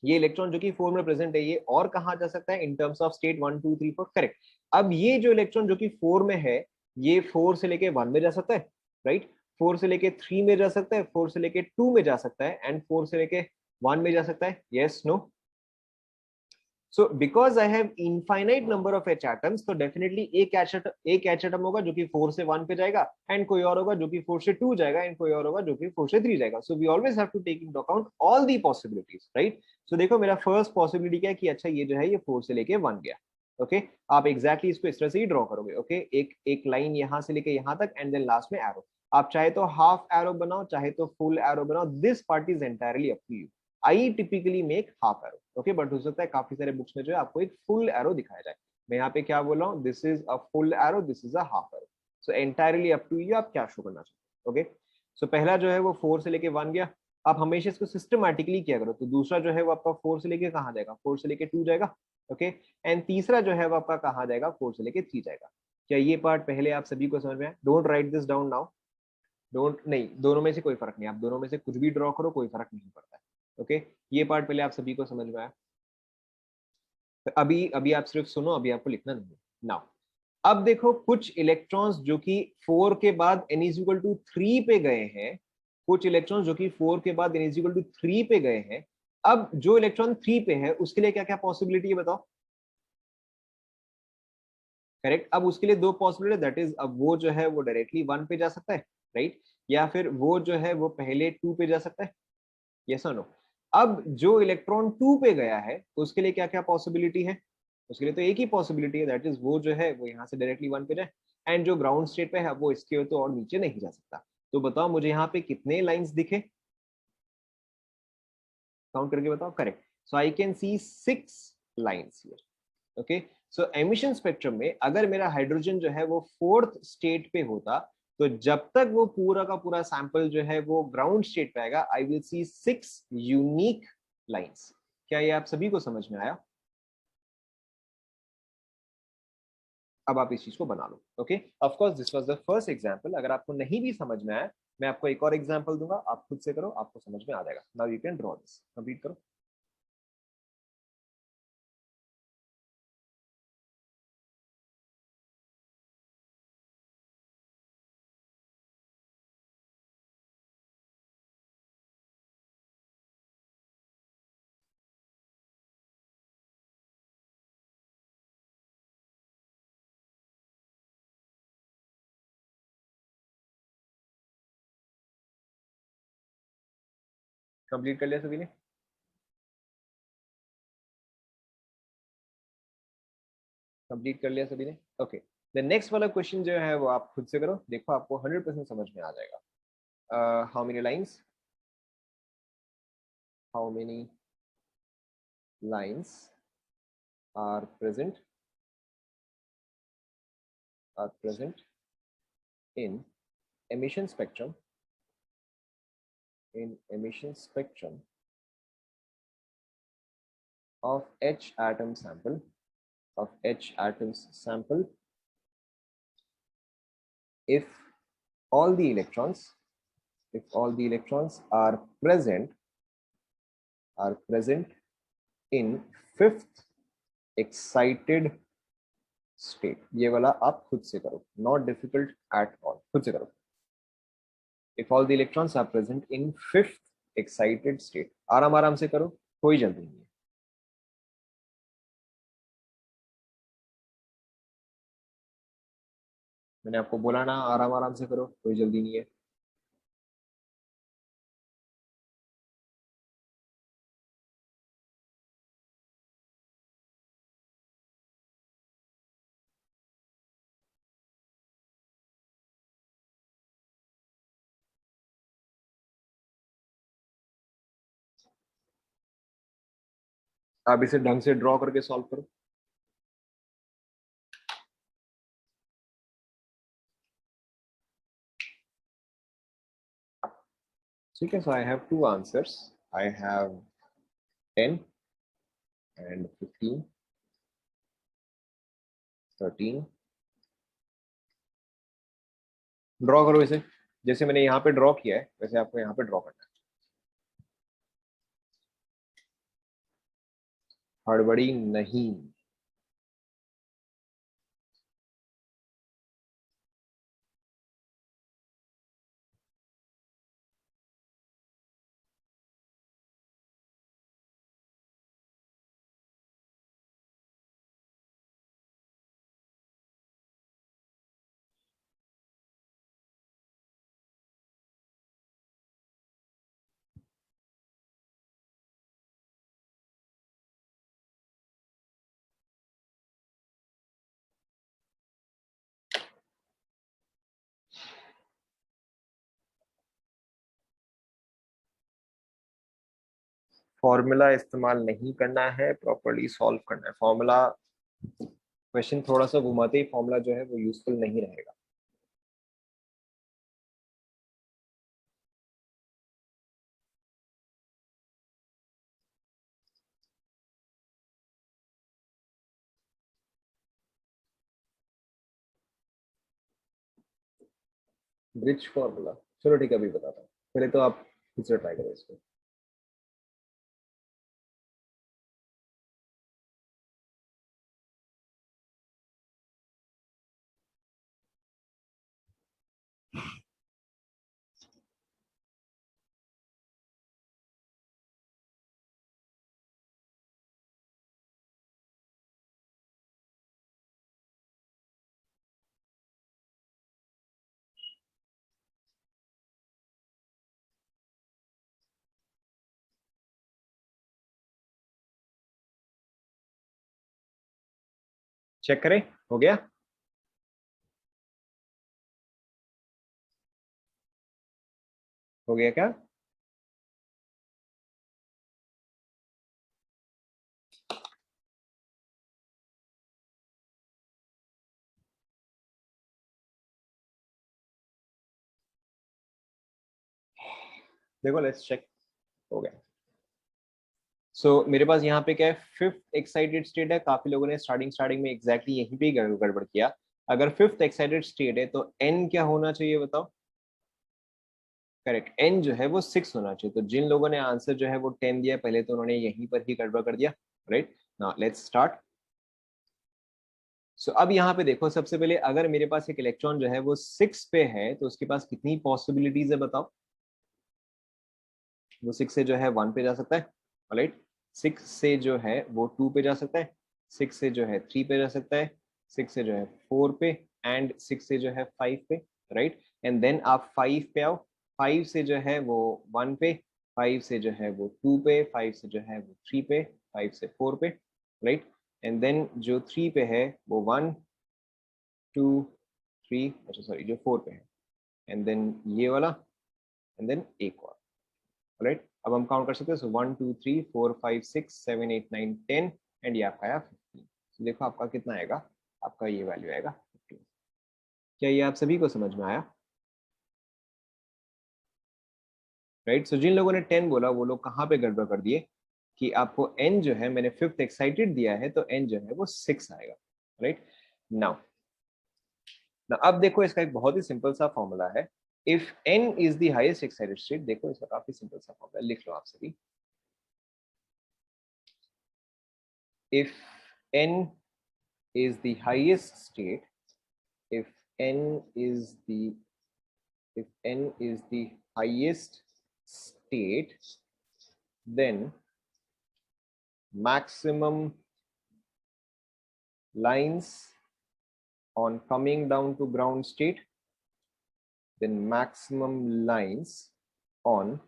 ये इलेक्ट्रॉन जो कि 4 में प्रेजेंट है ये और कहाँ जा सकता है in terms of state 1 2 3 4. Correct. अब ये जो इलेक्ट्रॉन जो कि 4 में है ये 4 से लेके 1 में जा सकता है, राइट. 4 से लेके 3 में जा सकता है, 4 से लेके 2 में जा सकता है एंड 4 से लेके 1 में जा सकता है. Yes no? So because I have infinite number of H atoms तो डेफिनेटली एक एच एटम होगा जो कि 4 से 1 पे जाएगा एंड कोई और होगा जो कि 4 से 2 जाएगा एंड कोई और होगा जो कि 4 से 3 जाएगा. So we always have to take into account all the possibilities, right. So देखो मेरा फर्स्ट पॉसिबिलिटी क्या है कि अच्छा ये जो है ये 4 से लेके 1 गया. ओके आप एग्जैक्टली इसको इस तरह से ही ड्रॉ करोगे. ओके एक लाइन यहां से लेके यहां तक एंड देन लास्ट में एरो. आप चाहे तो हाफ एरो बनाओ चाहे तो फुल एरो बनाओ. This part is entirely up to you. I typically make half arrow. Okay but हो सकता है काफी सारे बुक्स में जो है आपको एक फुल एरो दिखाया जाए. मैं यहाँ पे क्या बोल रहा हूँ? This is a full arrow, this is a half arrow. So entirely up to you आप क्या शो करना चाहते हो. ओके सो पहला जो है वो 4 से लेके 1 गया. आप हमेशा इसको सिस्टमैटिकली किया करो. तो दूसरा जो है वो आपका 4 से लेके कहाँ जाएगा? 4 से लेके 2 जाएगा. ओके एंड तीसरा जो है वो आपका कहाँ जाएगा? 4 से लेके 3 जाएगा. क्या ये पार्ट पहले आप सभी को समझ में आया? Don't write this down now. Don't नहीं, दोनों में से कोई फर्क नहीं. आप दोनों में से कुछ भी ड्रॉ करो, कोई फर्क नहीं पड़ता है. ओके ये पार्ट पहले आप सभी को समझ में आया? अभी अभी आप सिर्फ सुनो, अभी आपको लिखना नहीं है. नाउ अब देखो कुछ इलेक्ट्रॉन्स जो कि 4 के बाद n इज इक्वल टू 3 पे गए हैं. कुछ इलेक्ट्रॉन्स जो कि 4 के बाद n इज इक्वल टू 3 पे गए हैं. अब जो इलेक्ट्रॉन 3 पे है उसके लिए क्या क्या पॉसिबिलिटी है बताओ. करेक्ट. अब उसके लिए दो पॉसिबिलिटी, दैट इज अब वो जो है वो डायरेक्टली 1 पे जा सकता है, राइट. या फिर वो जो है वो पहले 2 पे जा सकता है. यस और नो? अब जो इलेक्ट्रॉन 2 पे गया है उसके लिए क्या क्या पॉसिबिलिटी है? उसके लिए तो एक ही पॉसिबिलिटी है, दैट इज वो जो है वो यहाँ से डायरेक्टली 1 पे जाए एंड जो ग्राउंड स्टेट पे है वो इसके तो और नीचे नहीं जा सकता. तो बताओ मुझे यहाँ पे कितने लाइंस दिखे? काउंट करके बताओ. Correct. So I can see 6 lines here. Okay. So emission spectrum में अगर मेरा हाइड्रोजन जो है वो 4th स्टेट पे होता, तो जब तक वो पूरा का पूरा सैंपल जो है वो ग्राउंड स्टेट पे आएगा, I will see 6 unique lines. क्या ये आप सभी को समझ में आया? अब आप इस चीज को बना लो. Okay. Of course this was the first example. अगर आपको नहीं भी समझ में आया, मैं आपको एक और एग्जांपल दूंगा, आप खुद से करो, आपको समझ में आ जाएगा. Now you can draw this. Complete करो. कंप्लीट कर लिया सभी ने? कंप्लीट कर लिया सभी ने? ओके. द नेक्स्ट वाला क्वेश्चन जो है वो आप खुद से करो, देखो आपको 100% समझ में आ जाएगा. How many lines? How many lines are present in emission spectrum of H atom sample if all the electrons are present in fifth excited state. ये वाला आप खुद से करो, not difficult at all. खुद से करो. If all the electrons are present in fifth excited state. आराम आराम से करो, कोई जल्दी नहीं है. मैंने आपको बोला ना, आराम आराम से करो, कोई जल्दी नहीं है. आप इसे ढंग से ड्रॉ करके सॉल्व करो. ठीक है. So I have two answers. I have 10 and 15, 13. Draw करो इसे. जैसे मैंने यहाँ पे ड्रॉ किया है वैसे आपको यहाँ पे ड्रॉ करना है. हड़बड़ी नहीं. फॉर्मूला इस्तेमाल नहीं करना है, प्रॉपर्ली सॉल्व करना है. फॉर्मूला क्वेश्चन थोड़ा सा घुमाते ही फॉर्मूला जो है वो यूजफुल नहीं रहेगा. Bridge formula. चलो ठीक है, अभी बताता हूँ. पहले तो आप खुद से ट्राई करो इसको. चेक करें. हो गया? हो गया क्या? देखो लेट्स चेक, हो गया। सो मेरे पास यहाँ पे क्या है, फिफ्थ एक्साइटेड स्टेट है। काफी लोगों ने स्टार्टिंग में एग्जैक्टली यहीं पे ही गड़बड़ किया। अगर फिफ्थ एक्साइटेड स्टेट है तो एन क्या होना चाहिए बताओ? करेक्ट, एन जो है वो 6 होना चाहिए। तो जिन लोगों ने आंसर जो है वो 10 दिया पहले, तो उन्होंने यहीं पर ही गड़बड़ कर दिया। Right, now let's start. So अब यहाँ पे देखो, सबसे पहले अगर मेरे पास एक इलेक्ट्रॉन जो है वो 6 पे है तो उसके पास कितनी पॉसिबिलिटीज है बताओ? वो 6 से जो है 1 पे जा सकता है, राइट। 6 से जो है वो 2 पे जा सकता है, 6 से जो है 3 पे जा सकता है, 6 से जो है 4 पे, एंड 6 से जो है 5 पे, राइट। एंड देन आप 5 पे आओ, 5 से जो है वो 1 पे, 5 से जो है वो 2 पे, 5 से जो है वो 3 पे, 5 से 4 पे, राइट। एंड देन जो 3 पे है वो 1 2 3, अच्छा सॉरी जो 4 पे है, एंड देन ये वाला, एंड देन एक और, राइट। अब हम काउंट कर सकते हैं, सो 1 2 3 4 5 6 7 8 9 10, एंड ये आपका आया 15। तो देखो आपका कितना आएगा, आपका ये वैल्यू आएगा 15। क्या ये आप सभी को समझ में आया? राइट, सो जिन लोगों ने 10 बोला वो लोग कहाँ पे गड़बड़ कर दिए कि आपको n जो है, मैंने फिफ्थ एक्साइटेड दिया है तो n जो है वो 6 आएगा, राइट। नाउ अब देखो, इसका एक बहुत ही सिंपल सा फॉर्मूला है। If n is the highest excited state, देखो इसका काफी सिंपल सा फॉर्मूला, लिख लो आप सभी। If n is the highest state, if n is the if n is the highest state, then maximum lines on coming down to ground state, then maximum lines on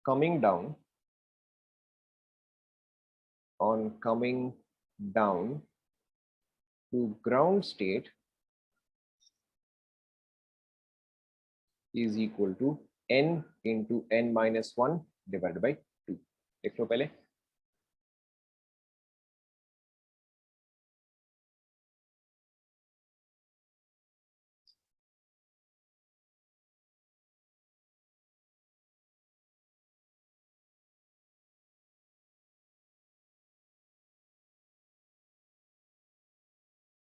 coming down to ground state is equal to n into n minus 1 divided by 2। देख लो पहले।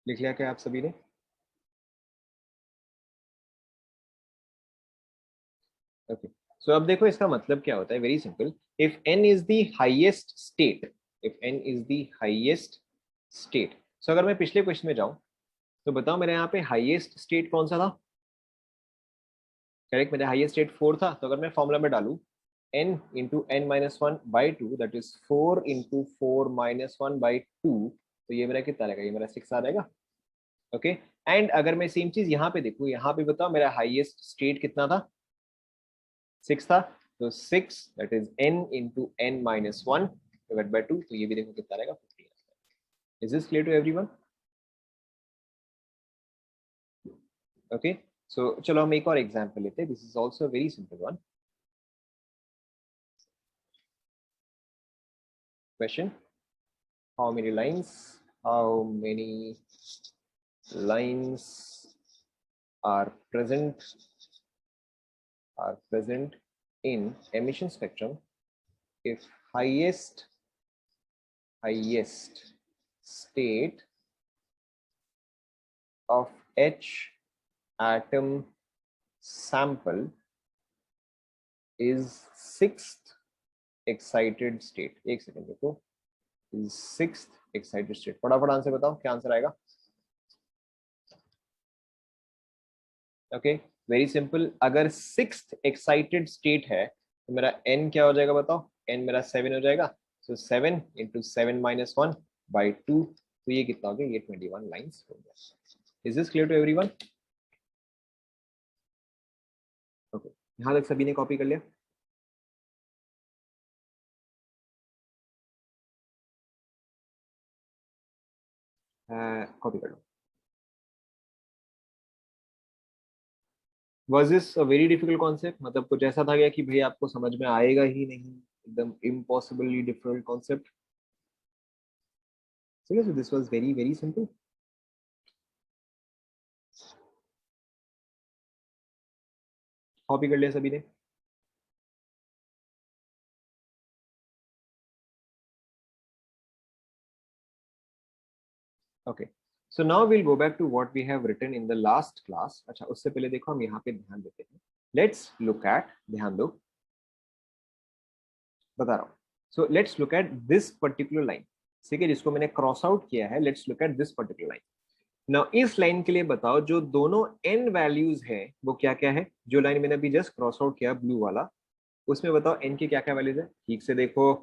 लिख लिया क्या आप सभी ने? Okay, so अब देखो इसका मतलब क्या होता है, very simple. If n is the highest state, if n is the highest state, so अगर मैं पिछले क्वेश्चन में जाऊं तो बताओ मेरे यहाँ पे हाईएस्ट स्टेट कौन सा था? करेक्ट, मेरा हाईएस्ट स्टेट 4 था। तो अगर मैं फॉर्मूला में डालू n into N minus one by two, that is 4 into 4 - 1/2, तो ये मेरा कितना रहेगा? ये मेरा 6 आ जाएगा। ओके, एंड अगर मैं सेम चीज यहाँ पे देखूँ, यहाँ पे बताओ मेरा हाईएस्ट स्टेट कितना था? 6 था। तो 6 that is n into N minus one divide by two, तो ये भी देखो कितना रहेगा? 15। Is this clear to everyone? Okay, so चलो हम एक और एग्जांपल लेते हैं। This is also very simple one question. How many lines are present in emission spectrum if highest state of H atom sample is sixth excited state? एक second देखो, is sixth excited state। फटाफट answer बताओ, क्या answer आएगा? Okay, very simple. अगर sixth excited state है तो मेरा n क्या हो जाएगा बताओ? n मेरा 7 हो जाएगा। सो 7 इंटू 7 - 1/2, तो ये कितना हो गया? ये 21 लाइन्स हो गया। Is this clear to everyone? Okay, यहाँ तक सभी ने कॉपी कर लिया? कॉपी कर लो। Was this a very difficult concept? मतलब कुछ ऐसा था क्या कि भाई आपको समझ में आएगा ही नहीं, एकदम impossibly difficult concept? Seriously this was very very simple. Copy कर लिया सभी ने? Okay, so now will go back to what we have written in the last class. अच्छा, उससे पहले देखो हम यहाँ पे ध्यान देते हैं. लेट्स लुक एट, ध्यान दो, बता रहा हूँ. So let's look at this particular line. ठीक है, जिसको मैंने क्रॉस आउट किया है. Let's look at this particular line. Now इस लाइन के लिए बताओ जो दोनों n वैल्यूज है वो क्या क्या है. जो लाइन मैंने अभी जस्ट क्रॉस आउट किया ब्लू वाला, उसमें बताओ n की क्या क्या वैल्यूज है. ठीक से देखो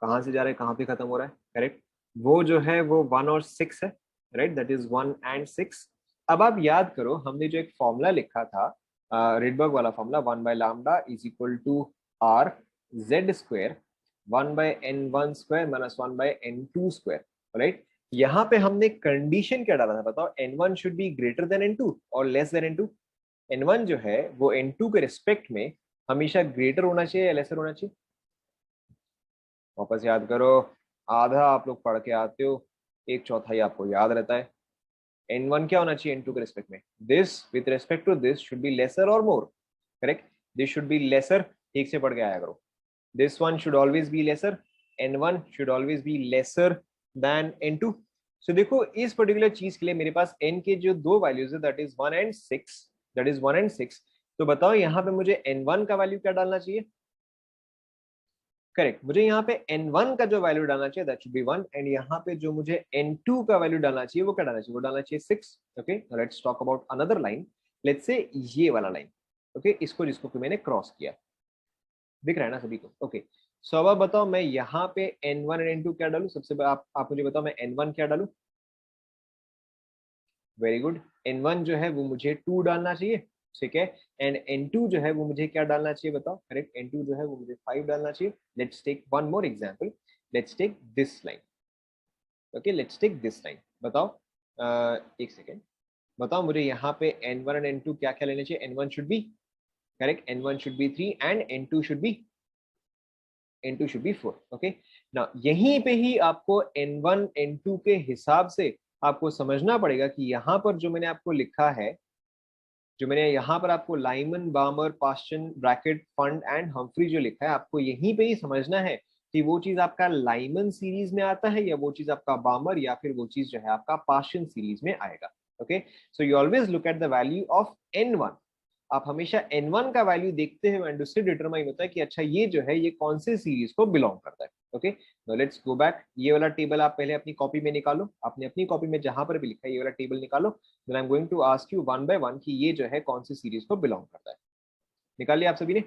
कहाँ से जा रहा है, कहाँ पे खत्म हो रहा है. करेक्ट, वो जो है वो 1 और 6 है. Right, that is 1 and 6. अब आप याद करो हमने जो एक फॉर्मूला लिखा था, रिडबर्ग वाला formula, 1 by lambda is equal to R Z square 1 by n1 square minus 1 by n2 square. Right, यहाँ पे हमने कंडीशन क्या डाला था बताओ. n1 should be greater than n2 और लेस देन n2. n1 जो है वो n2 के रिस्पेक्ट में हमेशा ग्रेटर होना चाहिए या लेसर होना चाहिए. वापस याद करो, आधा आप लोग पढ़ के आते हो, एक चौथाई आपको याद रहता है. n1 क्या होना चाहिए n2 के रिस्पेक्ट में. This with respect to this should be lesser और more. Correct, this should be lesser. ठीक से पढ़ के आया करो. This one should always be lesser. n1 should always be lesser than n2. So देखो इस पर्टिकुलर चीज के लिए मेरे पास n के जो दो वैल्यूज है that is 1 and 6. That is 1 and 6. तो बताओ यहाँ पे मुझे n1 का वैल्यू क्या डालना चाहिए. करेक्ट, मुझे यहाँ पे n1 का जो वैल्यू डालना चाहिए दैट शुड बी 1. एंड यहाँ पे जो मुझे n2 का वैल्यू डालना चाहिए वो क्या डालना चाहिए, वो डालना चाहिए 6. Okay, let's talk about another line. Let's say ये वाला लाइन. ओके, इसको जिसको कि मैंने क्रॉस किया, दिख रहा है ना सभी को. ओके, सो अब आप बताओ मैं यहाँ पे n1 एंड n2 क्या डालू. सबसे पहले आप मुझे बताओ मैं n1 क्या डालू. वेरी गुड, n1 जो है वो मुझे 2 डालना चाहिए. ठीक है, एंड n2 जो है वो मुझे क्या डालना चाहिए बताओ. करेक्ट, n2 जो है वो मुझे 5 डालना चाहिए. Let's take one more example. Let's take this line. Okay, let's take this line. बताओ एक सेकेंड. बताओ मुझे यहाँ पे n1 एंड n2 क्या क्या लेने चाहिए. n1 should be, correct, n1 should be 3 and n2 should be 4. Okay, ना यहीं पे ही आपको n1 n2 के हिसाब से आपको समझना पड़ेगा कि यहाँ पर जो मैंने आपको लिखा है, जो मैंने यहाँ पर आपको Lyman बामर Paschen bracket fund and Humphry जो लिखा है, आपको यहीं पे ही समझना है कि वो चीज आपका लाइमन सीरीज में आता है या वो चीज आपका बामर या फिर वो चीज जो है आपका पास्चन सीरीज में आएगा. Okay, so you always look at the value of n1. आप हमेशा n1 का वैल्यू देखते हैं एंड उससे डिटरमाइन होता है कि अच्छा ये जो है ये कौन से सीरीज को बिलोंग करता है. Okay, now let's go back. ये वाला टेबल आप पहले अपनी कॉपी में निकालो. आपने अपनी कॉपी में जहां पर भी लिखा है ये वाला टेबल निकालो. Then I am going to ask you one by one कि ये जो है कौन सी सीरीज को बिलोंग करता है. निकाल लिया आप सभी ने.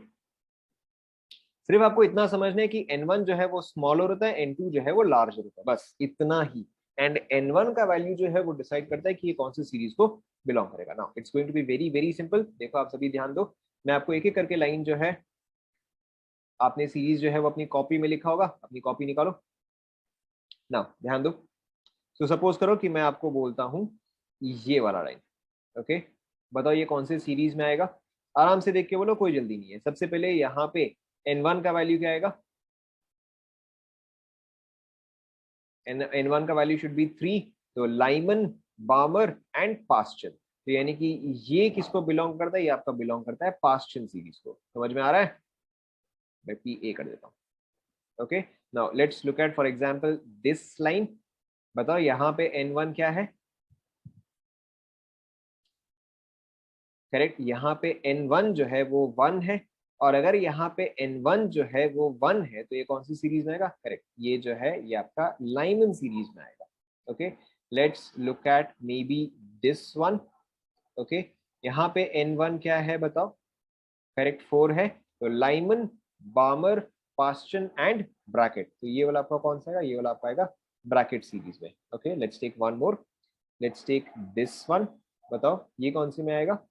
सिर्फ आपको इतना समझना है कि n1 जो है वो स्मॉलर होता है, n2 जो है वो लार्जर होता है, बस इतना ही. एंड n1 का वैल्यू जो है वो डिसाइड करता है कि ये कौन सी सीरीज को बिलोंग करेगा. Now it's going to be very very simple. देखो आप सभी ध्यान दो, मैं आपको एक एक करके लाइन जो है, आपने सीरीज जो है वो अपनी कॉपी में लिखा होगा, अपनी कॉपी निकालो. ना ध्यान दो. तो सपोज करो कि मैं आपको बोलता हूं ये वाला लाइन. ओके, बताओ ये कौन से सीरीज में आएगा. आराम से देख के बोलो, कोई जल्दी नहीं है. सबसे पहले यहाँ पे n1 का वैल्यू क्या आएगा. n1 का वैल्यू शुड बी 3. तो लाइमन बामर एंड पास्चन, तो यानी कि ये किसको बिलोंग करता है, ये आपका बिलोंग करता है पास्चन सीरीज को. समझ में आ रहा है. मैं पी ए कर देता हूँ. Okay, now let's look at for example this line. बताओ यहाँ पे n1 क्या है. करेक्ट, यहाँ पे n1 जो है वो 1 है. और अगर यहाँ पे n1 जो है वो 1 है तो ये कौन सी सीरीज में आएगा. करेक्ट, ये जो है ये आपका लाइमन सीरीज में आएगा. Okay, let's look at may be this one. Okay, यहाँ पे n1 क्या है बताओ. करेक्ट, 4 है. तो लाइमन बामर पास्चन एंड ब्रैकेट, तो ये वाला आपका कौन सा आएगा, ये वाला आपका आएगा ब्रैकेट सीरीज में. Okay, let's take one more. Let's take this one. बताओ ये कौन सी में आएगा.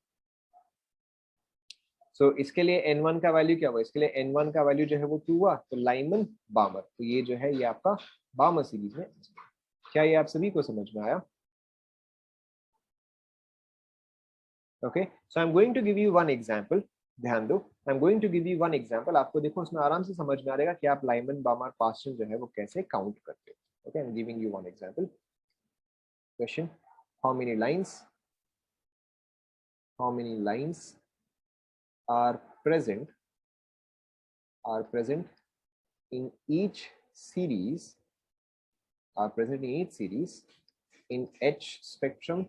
सो इसके लिए n1 का वैल्यू क्या हुआ, इसके लिए n1 का वैल्यू जो है वो 2 हुआ. तो लाइमन बामर, तो ये जो है ये आपका बामर सीरीज में. क्या ये आप सभी को समझ में आया. Okay, so I am going to give you one example. ध्यान दो, I am going to give you one example. आपको देखो उसमें आराम से समझ में आ जाएगा कि आप लाइमन बामर पास्चन जो है वो कैसे काउंट करते हो. Okay, I am giving you one example. Question, how many lines, how many lines are present are present in each series, are present in each series in H spectrum,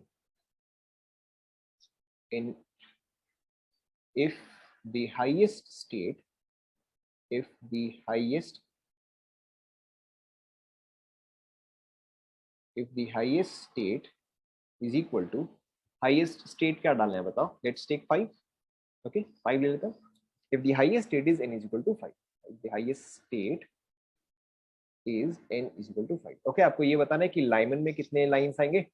in if the highest state, if the highest state is equal to, highest state क्या डालना है बताओ, let's take 5. okay, 5 ले लेता हूँ. If the highest state is n is equal to 5, if the highest state is n is equal to 5. okay, आपको ये बताना है कि लाइमन में कितने लाइंस आएंगे,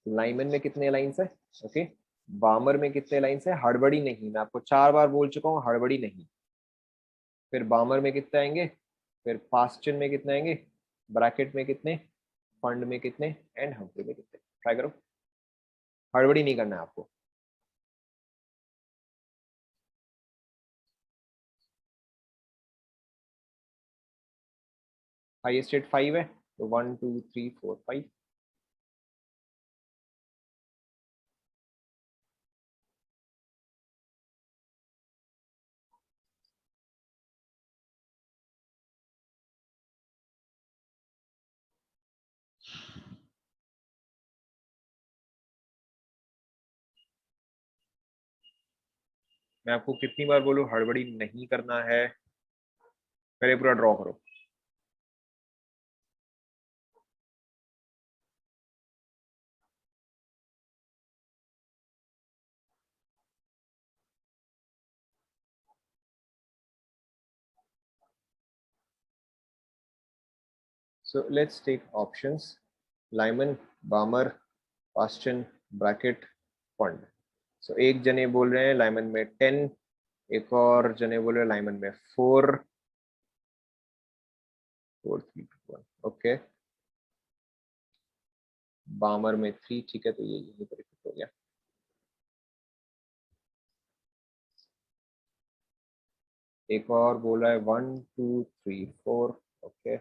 लाइमन में कितने लाइंस है. ओके, बामर में कितने लाइंस है, हड़बड़ी नहीं, मैं आपको 4 बार बोल चुका हूँ, हड़बड़ी नहीं. फिर बामर में कितने आएंगे, फिर पास्चन में कितने आएंगे, ब्रैकेट में कितने, फंड में कितने, एंड हम्फ्री में कितने. ट्राई करो, हड़बड़ी नहीं करना है आपको. हाईएस्ट स्टेट 5 है तो 1 2 3 4 5. मैं आपको कितनी बार बोलूं हड़बड़ी नहीं करना है. पहले पूरा ड्रॉ करो. So let's take options. Lyman, Balmer, Paschen, Brackett, Fund. So एक जने बोल रहे हैं लाइमन में 10, एक और जने बोल रहे हैं लाइमन में 4 4 3 2 1. ओके, बामर में 3. ठीक है, तो ये यही पर फिट हो गया. एक और बोला है 1 2 3 4. ओके,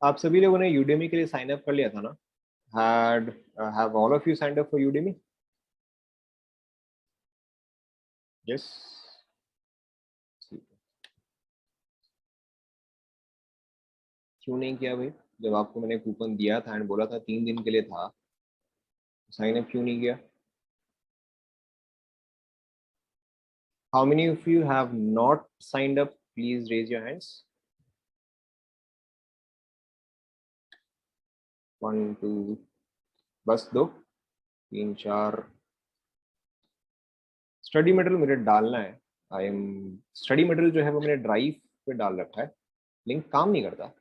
आप सभी लोगों ने यूडेमी के लिए साइन अप कर लिया था ना. had have all of you signed up for Udemy? Yes. क्यों नहीं किया भाई, जब आपको मैंने कूपन दिया था एंड बोला था 3 दिन के लिए था, साइन अप क्यों नहीं किया? How many of you have not signed up? Please raise your hands. 1 2, बस 2 3 4. स्टडी मटेरियल मुझे डालना है. आई एम स्टडी मटेरियल जो है वो मैंने ड्राइव पे डाल रखा है, लिंक काम नहीं करता.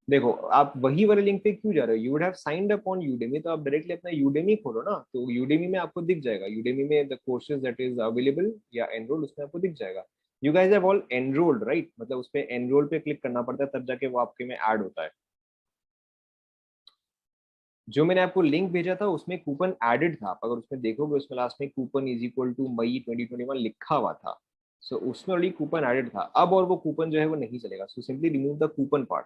देखो, आप वही वाले लिंक पे क्यों जा रहे हो? You would have signed up on Udemy, तो आप डायरेक्टली अपना यूडेमी खोलो ना. तो यूडेमी में आपको दिख जाएगा, यूडेमी में the courses that is available या एनरोल, उसमें आपको दिख जाएगा. You guys have all enrolled right, मतलब उस पे एनरोल पे क्लिक करना पड़ता है तब जाके वो आपके में ऐड होता है. जो मैंने आपको लिंक भेजा था उसमें कूपन एडेड था, अगर उसमें देखोगे उसमें लास्ट में कूपन इज इक्वल टू मई 2021 लिखा हुआ था. सो उसमें ऑलरेडी कूपन एडेड था. अब और वो कूपन जो है वो नहीं चलेगा. So simply remove the coupon part,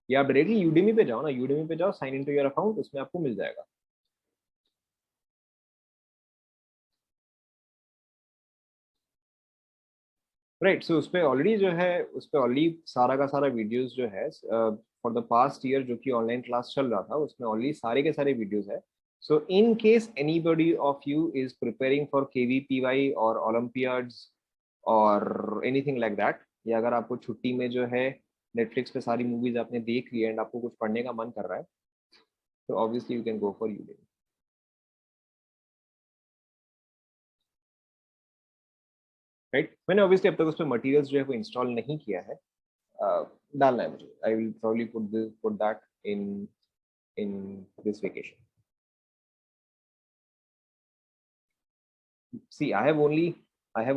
या आप डायरेक्टली यूडेमी पे जाओ ना, यूडेमी पे जाओ, sign in to your account, उसमें आपको मिल जाएगा. राइट, सो उस पे ऑलरेडी जो है, उस पे ऑलरेडी सारा का सारा वीडियोस जो है फॉर द पास्ट ईयर जो कि ऑनलाइन क्लास चल रहा था, उसमें ऑलरेडी सारे के सारे वीडियोस है. So in case anybody of you is preparing for KVPY और ओलंपियाड्स और एनीथिंग लाइक दैट, या अगर आपको छुट्टी में जो है नेटफ्लिक्स पे सारी मूवीज आपने देख ली एंड आपको कुछ पढ़ने का मन कर रहा है, तो obviously you can go for Udemy. Right, मैंने ऑब्वियसली अब तक उस पर मटेरियल्स जो है वो इंस्टॉल नहीं किया है. डालना है मुझे. I will probably put that in this vacation. See I have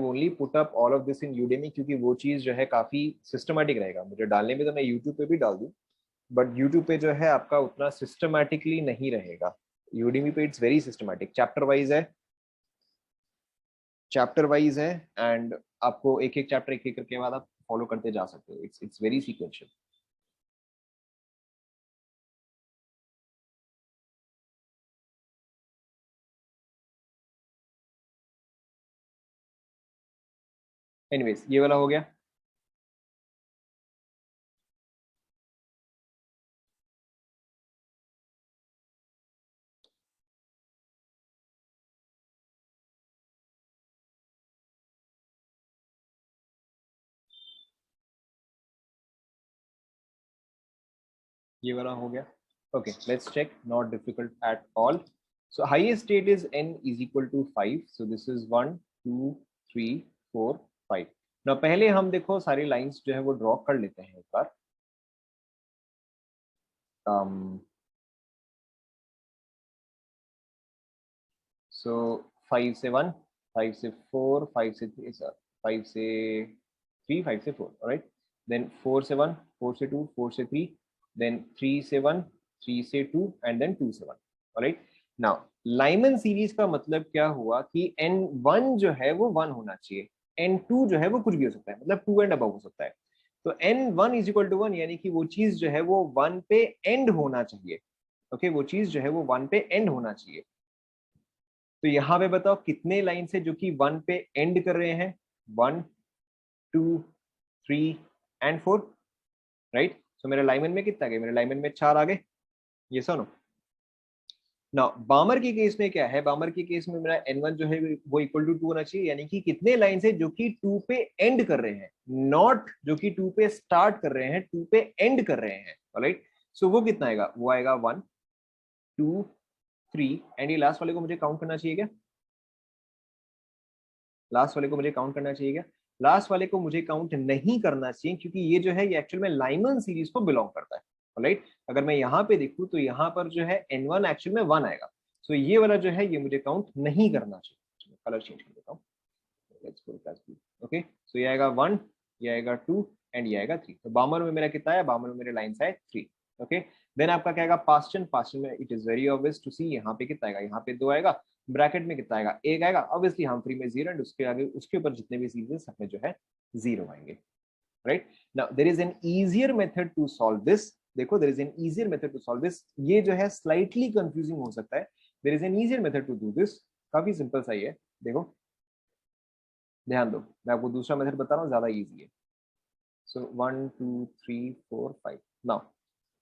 only put up all of this in Udemy, क्योंकि वो चीज जो है काफी सिस्टमेटिक रहेगा मुझे डालने में. तो मैं यूट्यूब पे भी डाल दूं, बट यूट्यूब पे जो है आपका उतना सिस्टमैटिकली नहीं रहेगा. यूडेमी पे it's very systematic, chapter wise है एंड आपको एक एक चैप्टर एक एक करके बाद आप फॉलो करते जा सकते हो. It's very sequential. एनीवेज, ये वाला हो गया. ये वाला हो गया. Okay, let's check. Not difficult at all. So highest state is n is equal to 5. So this is 1, 2, 3, 4, 5. Now पहले हम देखो सारी लाइंस जो है वो ड्रॉ कर लेते हैं एक बार. So 5 से 1, 5 से 4, 5 से 3, 5 से 3, 5 से 4. Alright. Then 4 से 1, 4 से 2, 4 से 3. Then 3 से 1, 3 से 2 and then 2 से 1. Alright. Now लाइमन सीरीज का मतलब क्या हुआ कि n1 जो है वो 1 होना चाहिए, n2 जो है वो कुछ भी हो सकता है, मतलब 2 एंड अबव हो सकता है. तो n1 इज इक्वल टू 1, यानी कि वो चीज जो है वो 1 पे एंड होना चाहिए. ओके, वो चीज जो है वो 1 पे एंड होना चाहिए. तो यहाँ पे बताओ कितने लाइन से जो कि 1 पे एंड कर रहे हैं. 1, 2, 3 एंड 4. राइट. सो मेरे लाइमन में कितना आ गए, मेरे लाइमन में 4 आ गए. ये सुनो ना, बामर के केस में क्या है, बामर के केस में मेरा n1 जो है वो इक्वल टू 2 होना चाहिए, यानी कि कितने लाइन से जो कि 2 पे एंड कर रहे हैं, नॉट जो कि 2 पे स्टार्ट कर रहे हैं, 2 पे एंड कर रहे हैं. ऑलराइट. सो वो कितना आएगा, वो आएगा 1, 2, 3 एंड ये लास्ट वाले को मुझे काउंट करना चाहिए क्या, लास्ट वाले को मुझे काउंट करना चाहिए क्या. लास्ट वाले को मुझे काउंट नहीं करना चाहिए, क्योंकि ये जो है ये एक्चुअल में लाइमन सीरीज को बिलोंग करता है. राइट. अगर मैं यहाँ पे देखूँ तो यहाँ पर जो है n1 एक्चुअल में 1 आएगा. सो ये वाला जो है ये मुझे काउंट नहीं करना चाहिए. कलर चेंज कर देता हूँ. ओके, सो ये आएगा 1, ये आएगा 2 एंड ये आएगा 3. तो बामर में मेरा कितना है, बामर में मेरे लाइन्स है 3. ओके, देन आपका क्या आएगा पास्टन. पास्टन में it is very obvious to see, यहाँ पे कितना आएगा, यहाँ पे 2 आएगा. ब्रैकेट में कितना आएगा, 1 आएगा. ऑब्वियसली हम फ्री में 0 एंड उसके आगे उसके ऊपर जितने भी सीरीज है सब में जो है 0 आएंगे. Right. Now there is an easier method to solve this. देखो, there is an easier method to solve this. ये जो है स्लाइटली कंफ्यूजिंग हो सकता है. There is an easier method to do this. काफी सिंपल सा ही है. देखो, ध्यान दो, मैं आपको दूसरा मेथड बता रहा हूँ, ज्यादा इजी है. सो 1, 2, 3, 4, 5. नाउ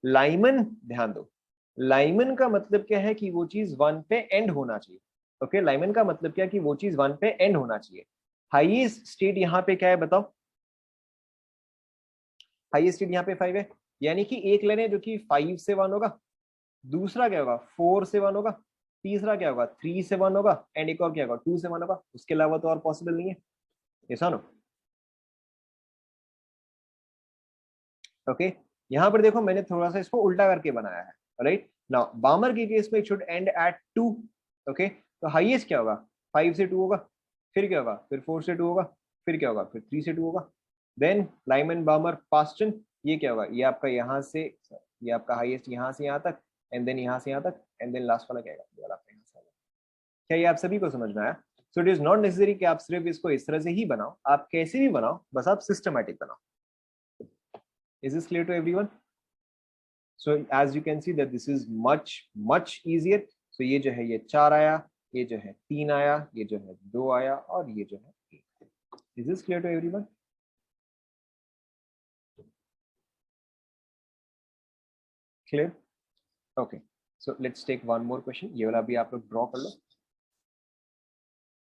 लाइमन, ध्यान दो, लाइमन का मतलब क्या है कि वो चीज 1 पे एंड होना चाहिए. ओके, लाइमन का मतलब क्या है कि वो चीज 1 पे एंड होना चाहिए. हाईएस्ट स्टेट यहाँ पे क्या है बताओ, हाईएस्ट स्टेट यहाँ पे 5 है, यानी कि एक लाइन है जो कि 5 से 1 होगा, दूसरा क्या होगा 4 से 1 होगा, तीसरा क्या होगा 3 से 1 होगा एंड एक और क्या होगा 2 से 1 होगा. उसके अलावा तो और पॉसिबल नहीं है. ऐसा नो. ओके, यहाँ पर देखो मैंने थोड़ा सा इसको उल्टा करके बनाया है. राइट. नाउ बामर के केस में it should end at 2. Okay, तो हाईएस्ट क्या होगा, 5 से 2 होगा, फिर क्या होगा, फिर 4 से 2 होगा, फिर क्या होगा, फिर 3 से 2 होगा. देन लाइमन बामर पास्टन, ये क्या होगा, ये आपका यहाँ से, ये आपका हाईएस्ट यहाँ से यहाँ तक एंड देन यहाँ से यहाँ तक एंड देन लास्ट वाला क्या आएगा, ये वाला आपका यहाँ से आएगा. क्या ये आप सभी को समझ में आया. So it is not necessary कि आप सिर्फ इसको इस तरह से ही बनाओ, आप कैसे भी बनाओ, बस आप सिस्टमैटिक बनाओ. Is this clear to everyone? So as you can see that this is much easier. So ये जो है ये 4 आया, ये जो है 3 आया, ये जो है 2 आया और ये जो है 1. Is this clear to everyone? Clear? Okay, so let's take one more question, ये वाला भी आप लोग ड्रॉ कर लो।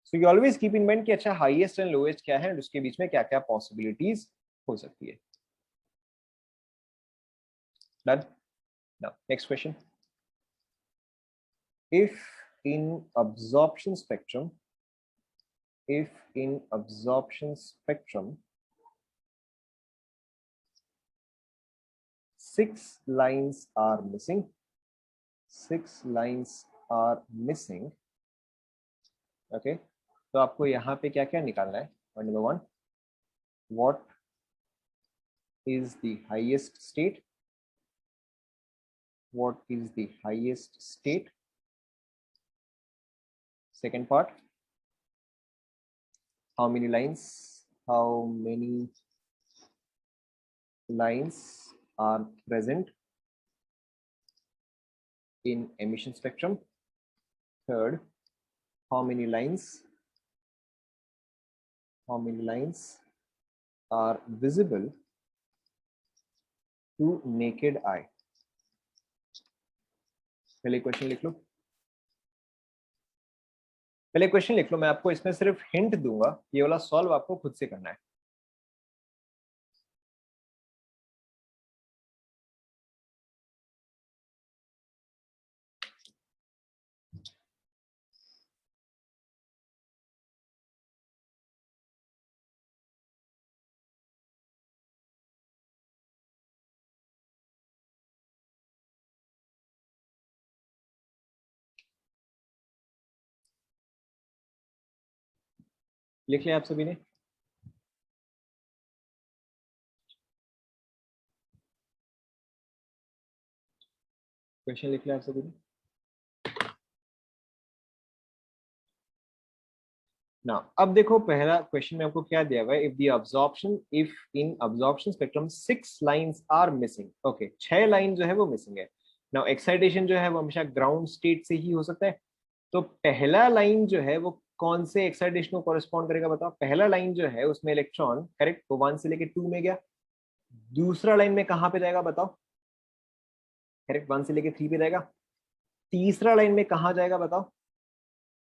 So you always keep in mind कि अच्छा हाईएस्ट एंड लोएस्ट क्या है और उसके बीच में क्या क्या पॉसिबिलिटीज हो सकती है। Done? Now next question, if in absorption spectrum, if in absorption spectrum 6 lines are missing, 6 lines are missing, okay, तो आपको यहाँ पे क्या क्या निकालना है? Point number 1, what is the highest state, what is the highest state? Second part, how many lines, how many lines are present in emission spectrum? Third, how many lines are visible to naked eye? पहले question लिख लो, पहले question लिख लो, मैं आपको इसमें सिर्फ hint दूंगा, ये वाला सॉल्व आपको खुद से करना है। लिख लिया आप सभी ने? क्वेश्चन लिख लिया आप सभी ने? ना अब देखो, पहला क्वेश्चन में आपको क्या दिया हुआ है, if in absorption spectrum 6 lines are missing, okay, 6 line जो है वो मिसिंग है। नाउ एक्साइटेशन जो है वो हमेशा ग्राउंड स्टेट से ही हो सकता है, तो पहला लाइन जो है वो कौन से एक्साइटेशन को कॉरेस्पॉन्ड करेगा बताओ? पहला लाइन जो है उसमें इलेक्ट्रॉन करेक्ट वो 1 से लेके 2 में गया, दूसरा लाइन में कहां पे जाएगा बताओ? करेक्ट 1 से लेके 3 पे जाएगा, तीसरा लाइन में कहां जाएगा बताओ?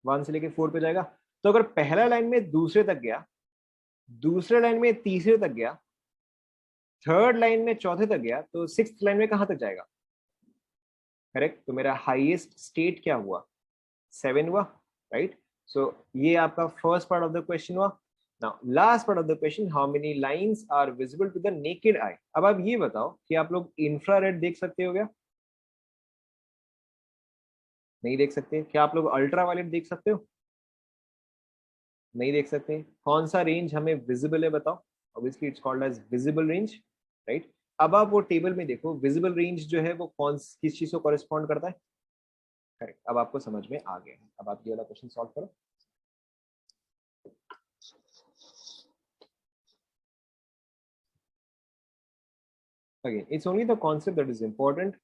1 से लेके 4 पे जाएगा। तो अगर पहला लाइन में दूसरे तक गया, दूसरे लाइन में तीसरे तक गया, थर्ड लाइन में चौथे तक गया, तो सिक्स्थ लाइन में कहां तक जाएगा? करेक्ट, तो मेरा हाईएस्ट स्टेट क्या हुआ? 7 हुआ, राइट? सो ये आपका first part of the question हुआ। Now last part of the question, how many lines are visible to the naked eye? अब आप ये बताओ कि आप लोग इंफ्रारेड देख सकते हो क्या? नहीं देख सकते। क्या आप लोग अल्ट्रा वायलेट देख सकते हो? नहीं देख सकते। कौन सा रेंज हमें विजिबल है बताओ? Obviously it's called as visible range, right? अब आप वो टेबल में देखो, विजिबल रेंज जो है वो किस चीज को कॉरेस्पॉन्ड करता है? करेक्ट, अब आपको समझ में आ गया है। अब आप ये वाला क्वेश्चन सॉल्व करो। Again it's only the concept that is important,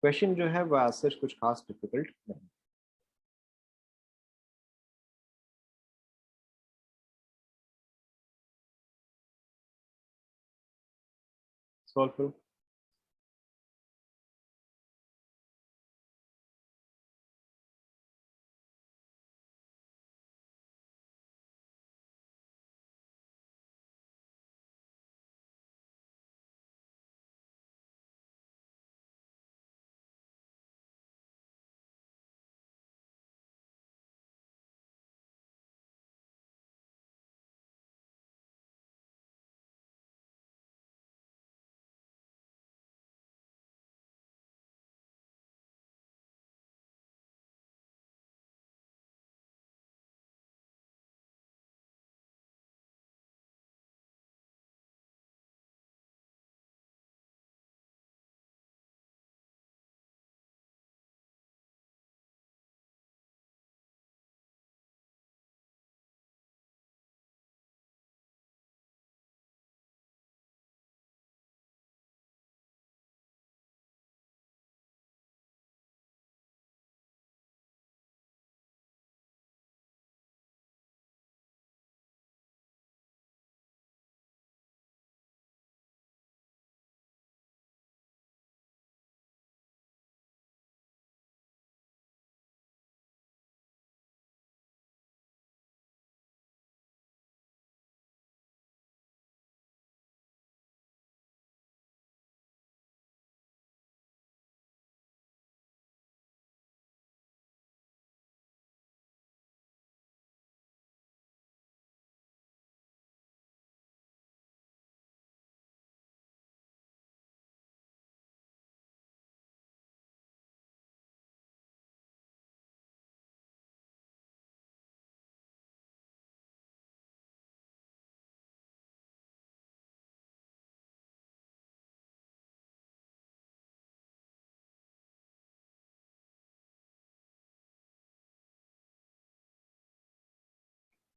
question जो है वो आज सच कुछ खास डिफिकल्ट नहीं। सॉल्व करो।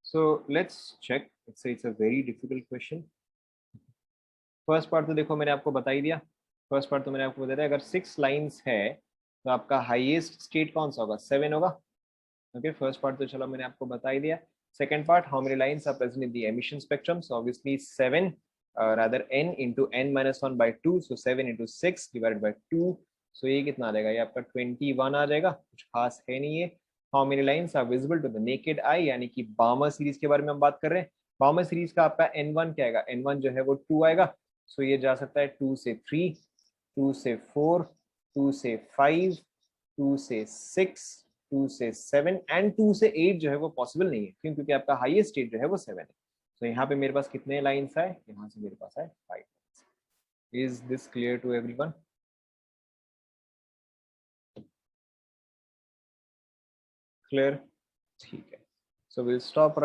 So let's check. It's a very difficult question. First part तो देखो मैंने आपको बता ही दिया. फर्स्ट पार्ट तो मैंने आपको बता दिया, अगर 6 लाइंस है तो आपका हाईएस्ट स्टेट कौन सा होगा? 7 होगा. ओके, फर्स्ट पार्ट तो चलो मैंने आपको बता ही दिया. Second part, how many lines are present in the emission spectrum? So obviously 7 rather n into n minus 1 by 2, so 7 into 6 divided by 2. So ये कितना आ जाएगा? ये आपका 21 आ जाएगा. कुछ खास है नहीं है. How many lines are visible to the naked eye, यानी कि बामर सीरीज के बारे में हम बात कर रहे हैं. बामर सीरीज का आपका n1 क्या आएगा? n1 जो है वो 2 आएगा. सो ये जा सकता है 2 से 3, 2 से 4, 2 से 5, 2 से 6, 2 से 7 एंड 2 से 8 जो है वो पॉसिबल नहीं है. क्यों? क्योंकि आपका हाईएस्ट स्टेट जो है वो 7 है. तो यहाँ पे मेरे पास कितने लाइंस है? यहाँ से मेरे पास है 5. Is this clear to everyone? Clear? ठीक है. So will stop.